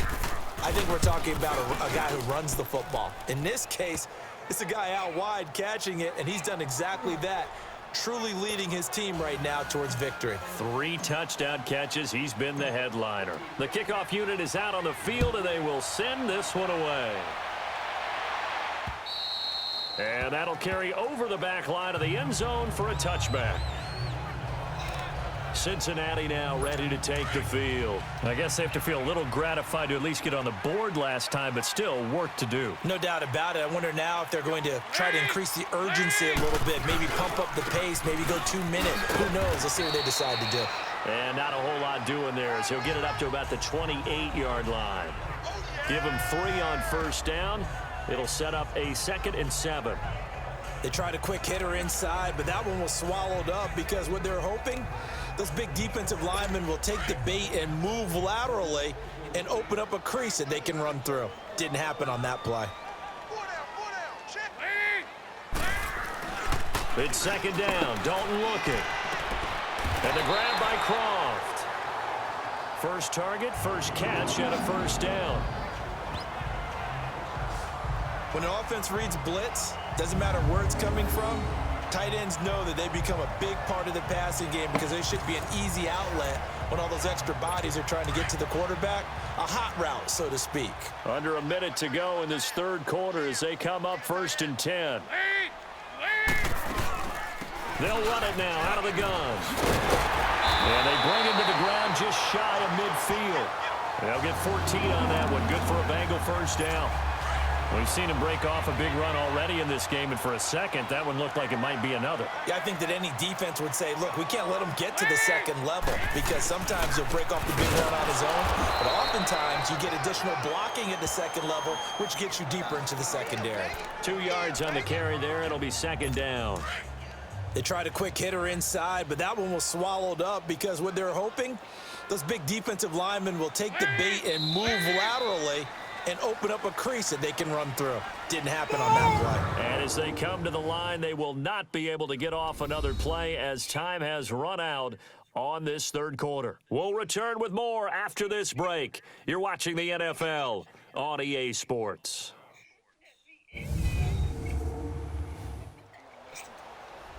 I think we're talking about a guy who runs the football. In this case, it's a guy out wide catching it, and he's done exactly that, truly leading his team right now towards victory. 3 touchdown catches. He's been the headliner. The kickoff unit is out on the field, and they will send this one away. And that'll carry over the back line of the end zone for a touchback. Cincinnati now ready to take the field. I guess they have to feel a little gratified to at least get on the board last time, but still work to do. No doubt about it. I wonder now if they're going to try to increase the urgency a little bit, maybe pump up the pace, maybe go 2 minutes. Who knows? Let's see what they decide to do. And not a whole lot doing there as he'll get it up to about the 28-yard line. Give him 3 on first down. It'll set up a 2nd and 7. They tried a quick hitter inside, but that one was swallowed up because what they're hoping, those big defensive linemen will take the bait and move laterally and open up a crease that they can run through. Didn't happen on that play. It's 2nd down. Dalton looking. And the grab by Croft. First target, first catch, and a 1st down. When an offense reads blitz, doesn't matter where it's coming from, tight ends know that they become a big part of the passing game because they should be an easy outlet when all those extra bodies are trying to get to the quarterback. A hot route, so to speak. Under a minute to go in this 3rd quarter as they come up 1st and 10. They'll run it now out of the gun. And they bring him to the ground just shy of midfield. They'll get 14 on that one. Good for a Bengal 1st down. We've seen him break off a big run already in this game, and for a second, that one looked like it might be another. Yeah, I think that any defense would say, look, we can't let him get to the 2nd level because sometimes he'll break off the big run on his own, but oftentimes you get additional blocking at the 2nd level, which gets you deeper into the secondary. 2 yards on the carry there. It'll be 2nd down. They tried a quick hitter inside, but that one was swallowed up because what they're hoping, those big defensive linemen will take the bait and move laterally and open up a crease that they can run through. Didn't happen on that play. And as they come to the line, they will not be able to get off another play as time has run out on this 3rd quarter. We'll return with more after this break. You're watching the NFL on EA Sports.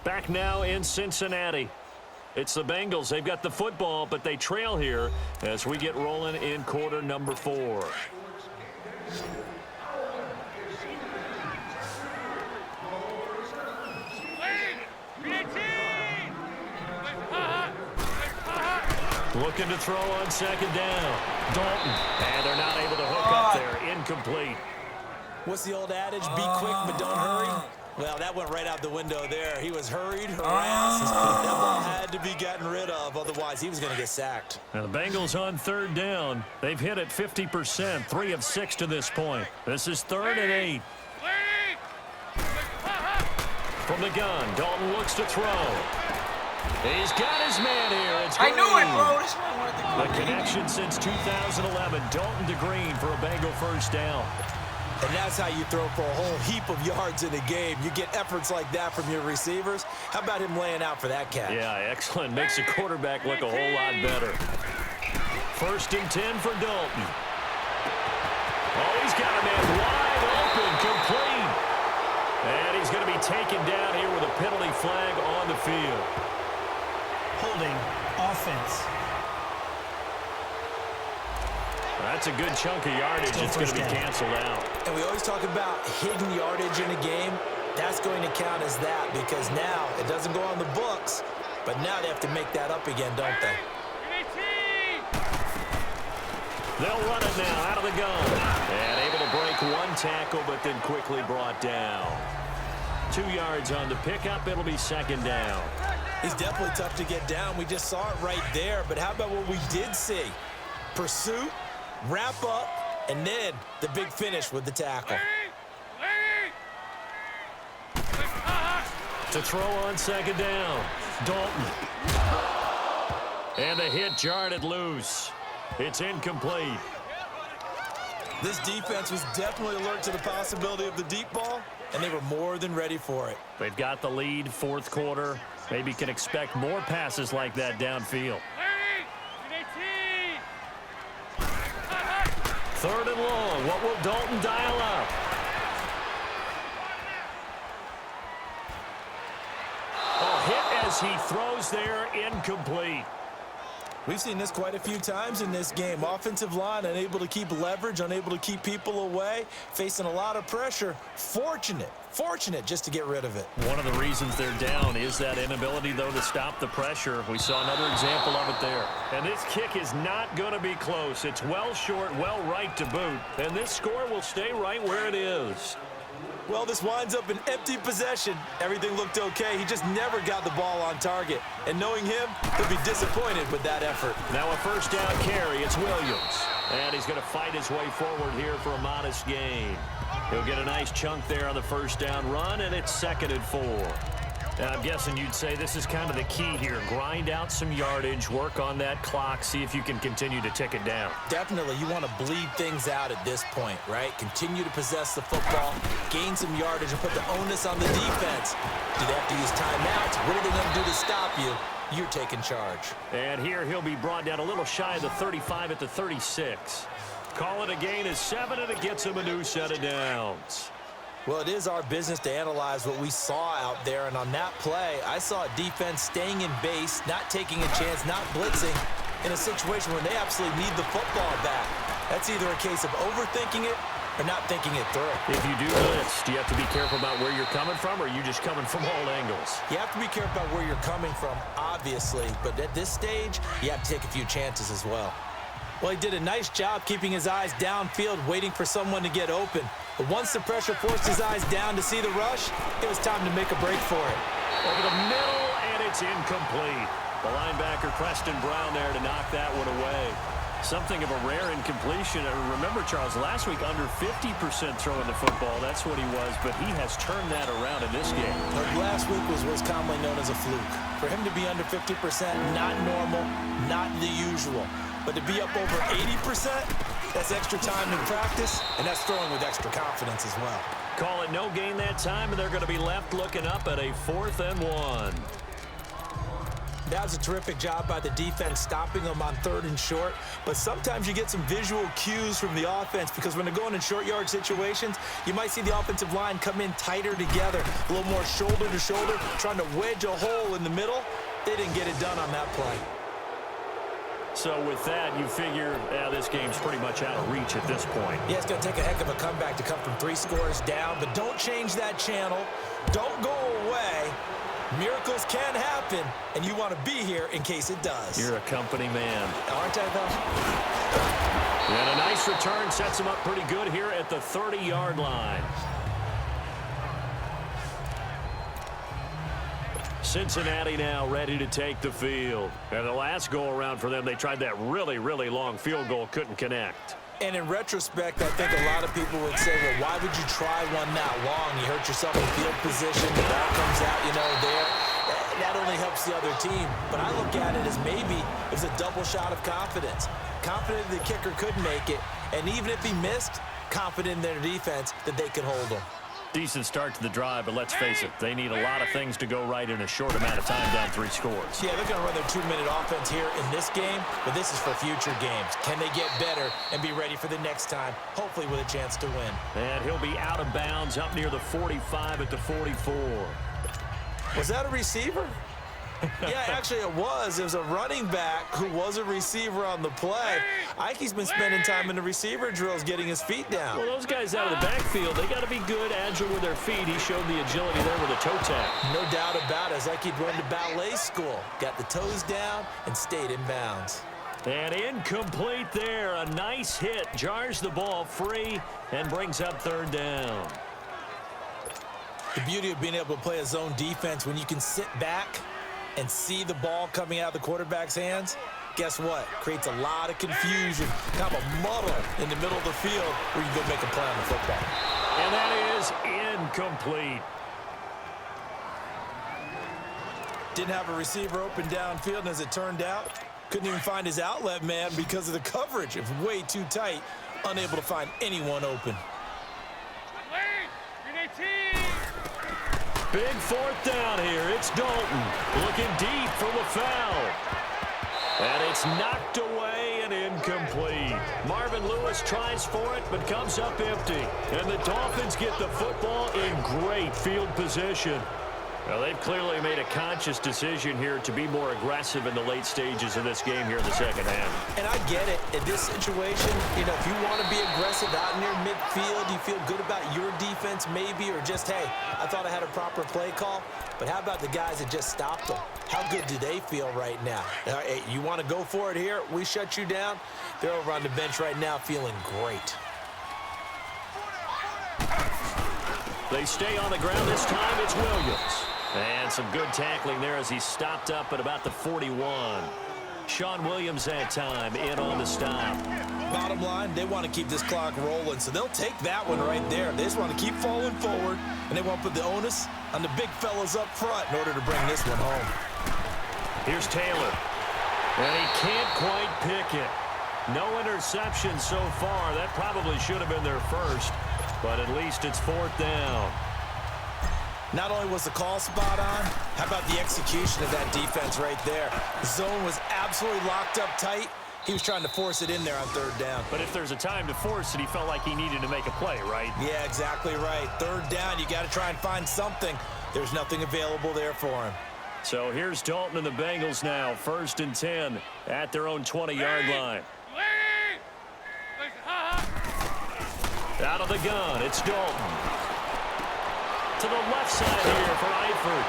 Back now in Cincinnati. It's the Bengals. They've got the football, but they trail here as we get rolling in quarter number 4. Looking to throw on 2nd down. Dalton. And they're not able to hook up there. Incomplete. What's the old adage? Be quick, but don't hurry. Well, that went right out the window there. He was hurried, harassed. That ball had to be gotten rid of. Otherwise, he was going to get sacked. Now the Bengals on 3rd down. They've hit it 50%, 3 of 6 to this point. This is 3rd and 8. From the gun, Dalton looks to throw. He's got his man here. It's Green. I knew it, bro. This one worth The connection since 2011. Dalton to Green for a Bengal 1st down. And that's how you throw for a whole heap of yards in a game. You get efforts like that from your receivers. How about him laying out for that catch? Yeah, excellent. Makes the quarterback look a whole lot better. 1st and 10 for Dalton. Oh, he's got a man wide open, complete. And he's going to be taken down here with a penalty flag on the field. Holding offense. That's a good chunk of yardage. It's going to be canceled out. And we always talk about hidden yardage in a game. That's going to count as that because now it doesn't go on the books, but now they have to make that up again, don't they? They'll run it now out of the gun. And able to break 1 tackle, but then quickly brought down. 2 yards on the pickup. It'll be 2nd down. He's definitely tough to get down. We just saw it right there. But how about what we did see? Pursuit, wrap up, and then the big finish with the tackle. To throw on 2nd down. Dalton. And the hit jarred it loose. It's incomplete. This defense was definitely alert to the possibility of the deep ball, and they were more than ready for it. They've got the lead, 4th quarter. Maybe can expect more passes like that downfield. 3rd and long. What will Dalton dial up? Oh, hit as he throws there, incomplete. We've seen this quite a few times in this game. Offensive line unable to keep leverage, unable to keep people away, facing a lot of pressure. Fortunate just to get rid of it. One of the reasons they're down is that inability, though, to stop the pressure. We saw another example of it there. And this kick is not going to be close. It's well short, well right to boot. And this score will stay right where it is. Well, this winds up an empty possession. Everything looked okay. He just never got the ball on target. And knowing him, he'll be disappointed with that effort. Now a 1st down carry. It's Williams. And he's going to fight his way forward here for a modest gain. He'll get a nice chunk there on the first down run, and it's 2nd and 4. Now, I'm guessing you'd say this is kind of the key here. Grind out some yardage, work on that clock, see if you can continue to tick it down. Definitely, you want to bleed things out at this point, right? Continue to possess the football, gain some yardage, and put the onus on the defense. Do they have to use timeouts? What are they going to do to stop you? You're taking charge. And here he'll be brought down a little shy of the 35 at the 36. Call it a gain of 7, and it gets him a new set of downs. Well, it is our business to analyze what we saw out there, and on that play, I saw a defense staying in base, not taking a chance, not blitzing, in a situation where they absolutely need the football back. That's either a case of overthinking it or not thinking it through. If you do blitz, do you have to be careful about where you're coming from, or are you just coming from all angles? You have to be careful about where you're coming from, obviously, but at this stage, you have to take a few chances as well. Well, he did a nice job keeping his eyes downfield, waiting for someone to get open. But once the pressure forced his eyes down to see the rush, it was time to make a break for it. Over the middle, and it's incomplete. The linebacker, Preston Brown, there to knock that one away. Something of a rare incompletion. Remember, Charles, last week under 50% throwing the football. That's what he was, but he has turned that around in this game. Last week was what's commonly known as a fluke. For him to be under 50%, not normal, not the usual. But to be up over 80%, that's extra time in practice, and that's throwing with extra confidence as well. Call it no gain that time, and they're going to be left looking up at a 4th and 1. That was a terrific job by the defense stopping them on 3rd and short. But sometimes you get some visual cues from the offense, because when they're going in short yard situations, you might see the offensive line come in tighter together, a little more shoulder to shoulder, trying to wedge a hole in the middle. They didn't get it done on that play. So with that, you figure this game's pretty much out of reach at this point. Yeah, it's going to take a heck of a comeback to come from 3 scores down, but don't change that channel. Don't go away. Miracles can happen, and you want to be here in case it does. You're a company man. Aren't I, though? And a nice return sets him up pretty good here at the 30-yard line. Cincinnati now ready to take the field. And the last go-around for them, they tried that really, really long field goal, couldn't connect. And in retrospect, I think a lot of people would say, well, why would you try one that long? You hurt yourself in field position, the ball comes out, there. That only helps the other team. But I look at it as maybe it was a double shot of confidence. Confident the kicker could make it, and even if he missed, confident in their defense that they could hold him. Decent start to the drive, but let's face it, they need a lot of things to go right in a short amount of time down 3 scores. Yeah, they're going to run their 2-minute offense here in this game, but this is for future games. Can they get better and be ready for the next time, hopefully with a chance to win? And he'll be out of bounds up near the 45 at the 44. Was that a receiver? Yeah, actually it was. It was a running back who was a receiver on the play. Ike's been spending time in the receiver drills getting his feet down. Well, those guys out of the backfield, they got to be good, agile with their feet. He showed the agility there with a toe tap. No doubt about it. It's like he'd run to ballet school. Got the toes down and stayed in bounds. And incomplete there. A nice hit. Jars the ball free and brings up 3rd down. The beauty of being able to play a zone defense when you can sit back and see the ball coming out of the quarterback's hands, guess what? Creates a lot of confusion, kind of a muddle in the middle of the field where you can go make a play on the football. And that is incomplete. Didn't have a receiver open downfield, and as it turned out, couldn't even find his outlet man because of the coverage. It was way too tight, unable to find anyone open. Big 4th down here. It's Dalton looking deep for the foul. And it's knocked away and incomplete. Marvin Lewis tries for it, but comes up empty. And the Dolphins get the football in great field position. Well, they've clearly made a conscious decision here to be more aggressive in the late stages of this game here in the second half. And I get it. In this situation, if you want to be aggressive out near midfield, you feel good about your defense maybe, or just, hey, I thought I had a proper play call. But how about the guys that just stopped them? How good do they feel right now? Hey, you want to go for it here? We shut you down. They're over on the bench right now feeling great. They stay on the ground. This time it's Williams. And some good tackling there as he stopped up at about the 41. Sean Williams that time in on the stop. Bottom line, they want to keep this clock rolling, so they'll take that one right there. They just want to keep falling forward, and they want to put the onus on the big fellas up front in order to bring this one home. Here's Taylor. And he can't quite pick it. No interception so far. That probably should have been their first, but at least it's 4th down. Not only was the call spot on, how about the execution of that defense right there? The zone was absolutely locked up tight. He was trying to force it in there on 3rd down. But if there's a time to force it, he felt like he needed to make a play, right? Yeah, exactly right. 3rd down, you got to try and find something. There's nothing available there for him. So here's Dalton and the Bengals now, 1st and 10 at their own 20-yard line. Out of the gun, it's Dalton. To the left side here for Eifert.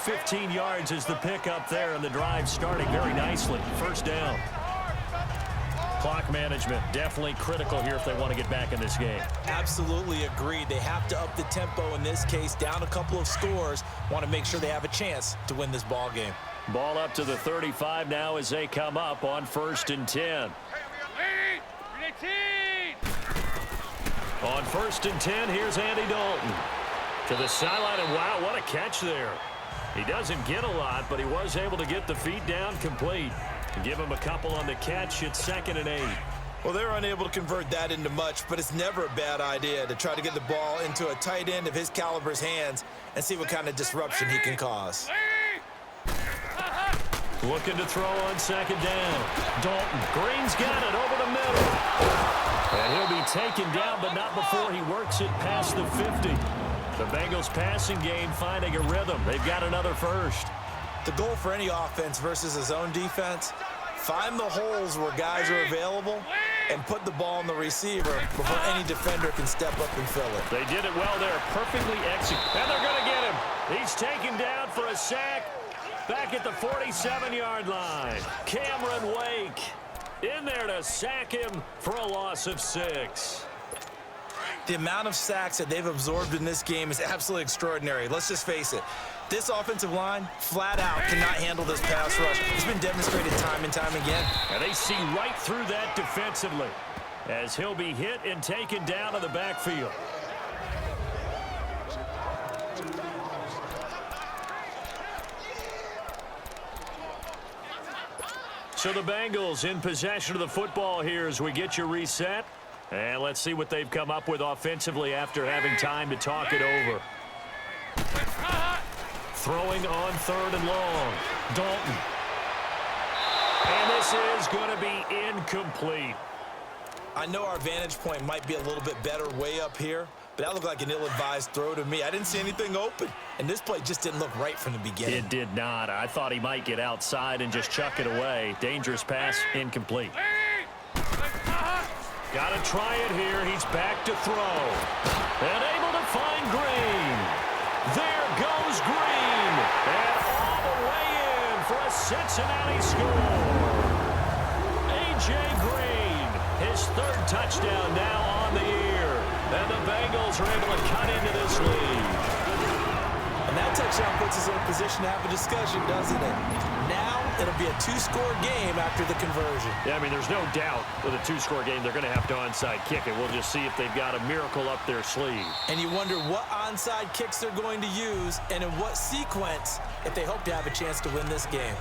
15 yards is the pickup there, and the drive starting very nicely. 1st down. Clock management definitely critical here if they want to get back in this game. Absolutely agreed. They have to up the tempo in this case, down a couple of scores. Want to make sure they have a chance to win this ball game. Ball up to the 35 now as they come up on 1st and 10. On 1st and 10, here's Andy Dalton. To the sideline, and wow, what a catch there. He doesn't get a lot, but he was able to get the feet down complete. Give him a couple on the catch. It's 2nd and 8. Well, they're unable to convert that into much, but it's never a bad idea to try to get the ball into a tight end of his caliber's hands and see what kind of disruption he can cause. Looking to throw on 2nd down. Dalton. Green's got it over the middle. And he'll be taken down, but not before he works it past the 50. The Bengals passing game finding a rhythm. They've got another first. The goal for any offense versus a zone defense, find the holes where guys are available and put the ball in the receiver before any defender can step up and fill it. They did it well there. Perfectly executed. And they're going to get him. He's taken down for a sack back at the 47-yard line. Cameron Wake in there to sack him for a loss of 6. The amount of sacks that they've absorbed in this game is absolutely extraordinary. Let's just face it. This offensive line, flat out, cannot handle this pass rush. It's been demonstrated time and time again. And they see right through that defensively as he'll be hit and taken down in the backfield. So the Bengals in possession of the football here as we get you reset. And let's see what they've come up with offensively after having time to talk it over. Throwing on 3rd and long. Dalton. And this is going to be incomplete. I know our vantage point might be a little bit better way up here, but that looked like an ill-advised throw to me. I didn't see anything open, and this play just didn't look right from the beginning. It did not. I thought he might get outside and just chuck it away. Dangerous pass, incomplete. Got to try it here. He's back to throw. And able to find Green. There goes Green. And all the way in for a Cincinnati score. A.J. Green, his 3rd touchdown now on the year. And the Bengals are able to cut into this lead. And that touchdown puts us in a position to have a discussion, doesn't it? Now it'll be a 2-score game after the conversion. Yeah, I mean, there's no doubt with a 2-score game they're going to have to onside kick it. We'll just see if they've got a miracle up their sleeve. And you wonder what onside kicks they're going to use and in what sequence if they hope to have a chance to win this game.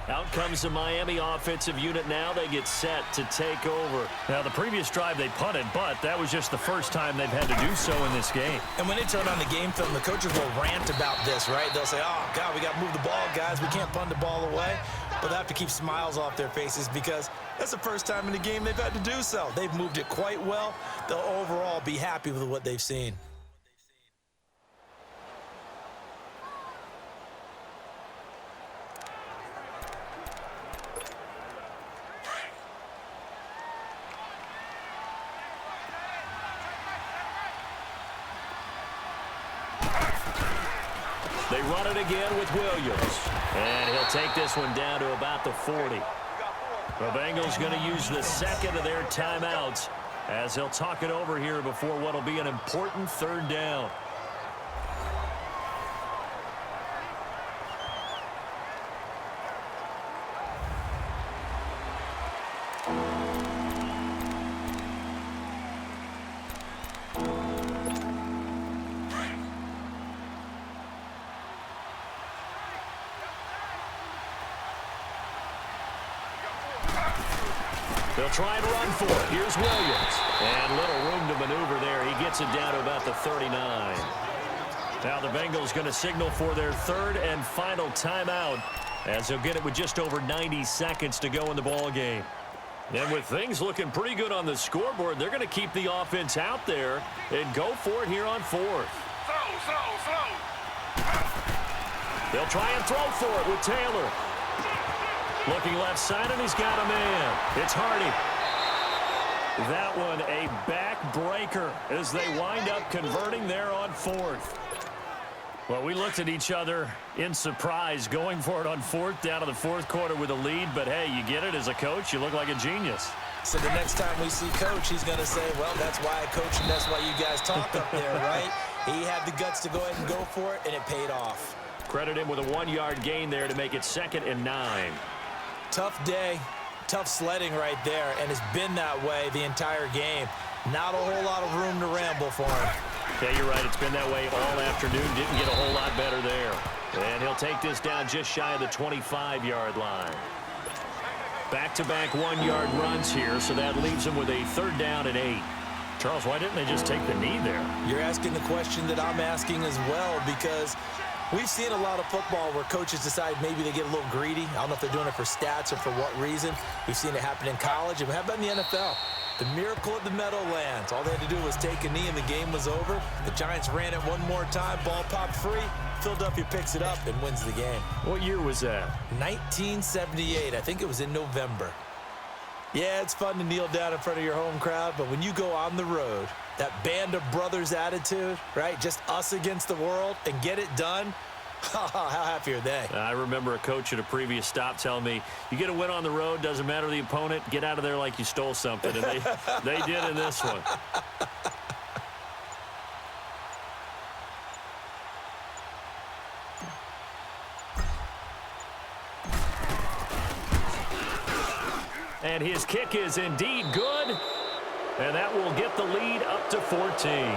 Out comes the Miami offensive unit now. They get set to take over. Now, the previous drive they punted, but that was just the first time they've had to do so in this game. And when they turn on the game film, the coaches will rant about this, right? They'll say, oh, God, we got to move the ball, guys. We can't punt the ball away. But they have to keep smiles off their faces because that's the first time in the game they've had to do so. They've moved it quite well. They'll overall be happy with what they've seen. They run it again with Williams. And he'll take this one down to about the 40. The Bengals going to use the 2nd of their timeouts as he'll talk it over here before what will be an important 3rd down. They'll try and run for it. Here's Williams. And little room to maneuver there. He gets it down to about the 39. Now the Bengals going to signal for their third and final timeout, as they'll get it with just over 90 seconds to go in the ball game. And with things looking pretty good on the scoreboard, they're going to keep the offense out there and go for it here on fourth. They'll try and throw for it with Taylor. Looking left side, and he's got a man. It's Hardy. That one a backbreaker as they wind up converting there on fourth. Well, we looked at each other in surprise going for it on fourth down to the fourth quarter with a lead. But, hey, you get it as a coach. You look like a genius. So the next time we see Coach, he's going to say, well, that's why I coach and that's why you guys talk up there, right? He had the guts to go ahead and go for it, and it paid off. Credit him with a 1-yard gain there to make it 2nd and 9. Tough day, tough sledding right there, and it's been that way the entire game. Not a whole lot of room to ramble for him. Yeah, you're right. It's been that way all afternoon. Didn't get a whole lot better there. And he'll take this down just shy of the 25-yard line. Back-to-back 1-yard runs here, so that leaves him with a 3rd down and 8. Charles, why didn't they just take the knee there? You're asking the question that I'm asking as well, because we've seen a lot of football where coaches decide maybe they get a little greedy. I don't know if they're doing it for stats or for what reason. We've seen it happen in college, and how about in the NFL? The miracle of the Meadowlands. All they had to do was take a knee, and the game was over. The Giants ran it one more time. Ball popped free. Philadelphia picks it up and wins the game. What year was that? 1978. I think it was in November. Yeah, it's fun to kneel down in front of your home crowd, but when you go on the road, that band of brothers attitude, right? Just us against the world and get it done. How happy are they? I remember a coach at a previous stop telling me, you get a win on the road, doesn't matter the opponent, get out of there like you stole something. And they did in this one. And his kick is indeed good. And that will get the lead up to 14.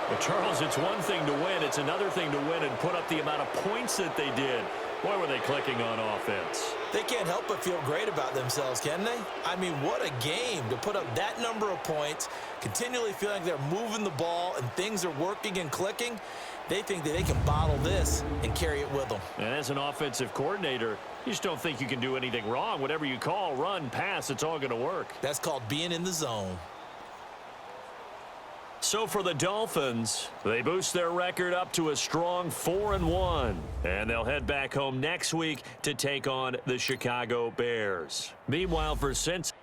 Well, Charles, it's one thing to win. It's another thing to win and put up the amount of points that they did. Boy, were they clicking on offense. They can't help but feel great about themselves, can they? I mean, what a game to put up that number of points, continually feeling like they're moving the ball and things are working and clicking. They think that they can bottle this and carry it with them. And as an offensive coordinator, you just don't think you can do anything wrong. Whatever you call, run, pass, it's all going to work. That's called being in the zone. So for the Dolphins, they boost their record up to a strong 4-1. And they'll head back home next week to take on the Chicago Bears. Meanwhile, for Cincinnati.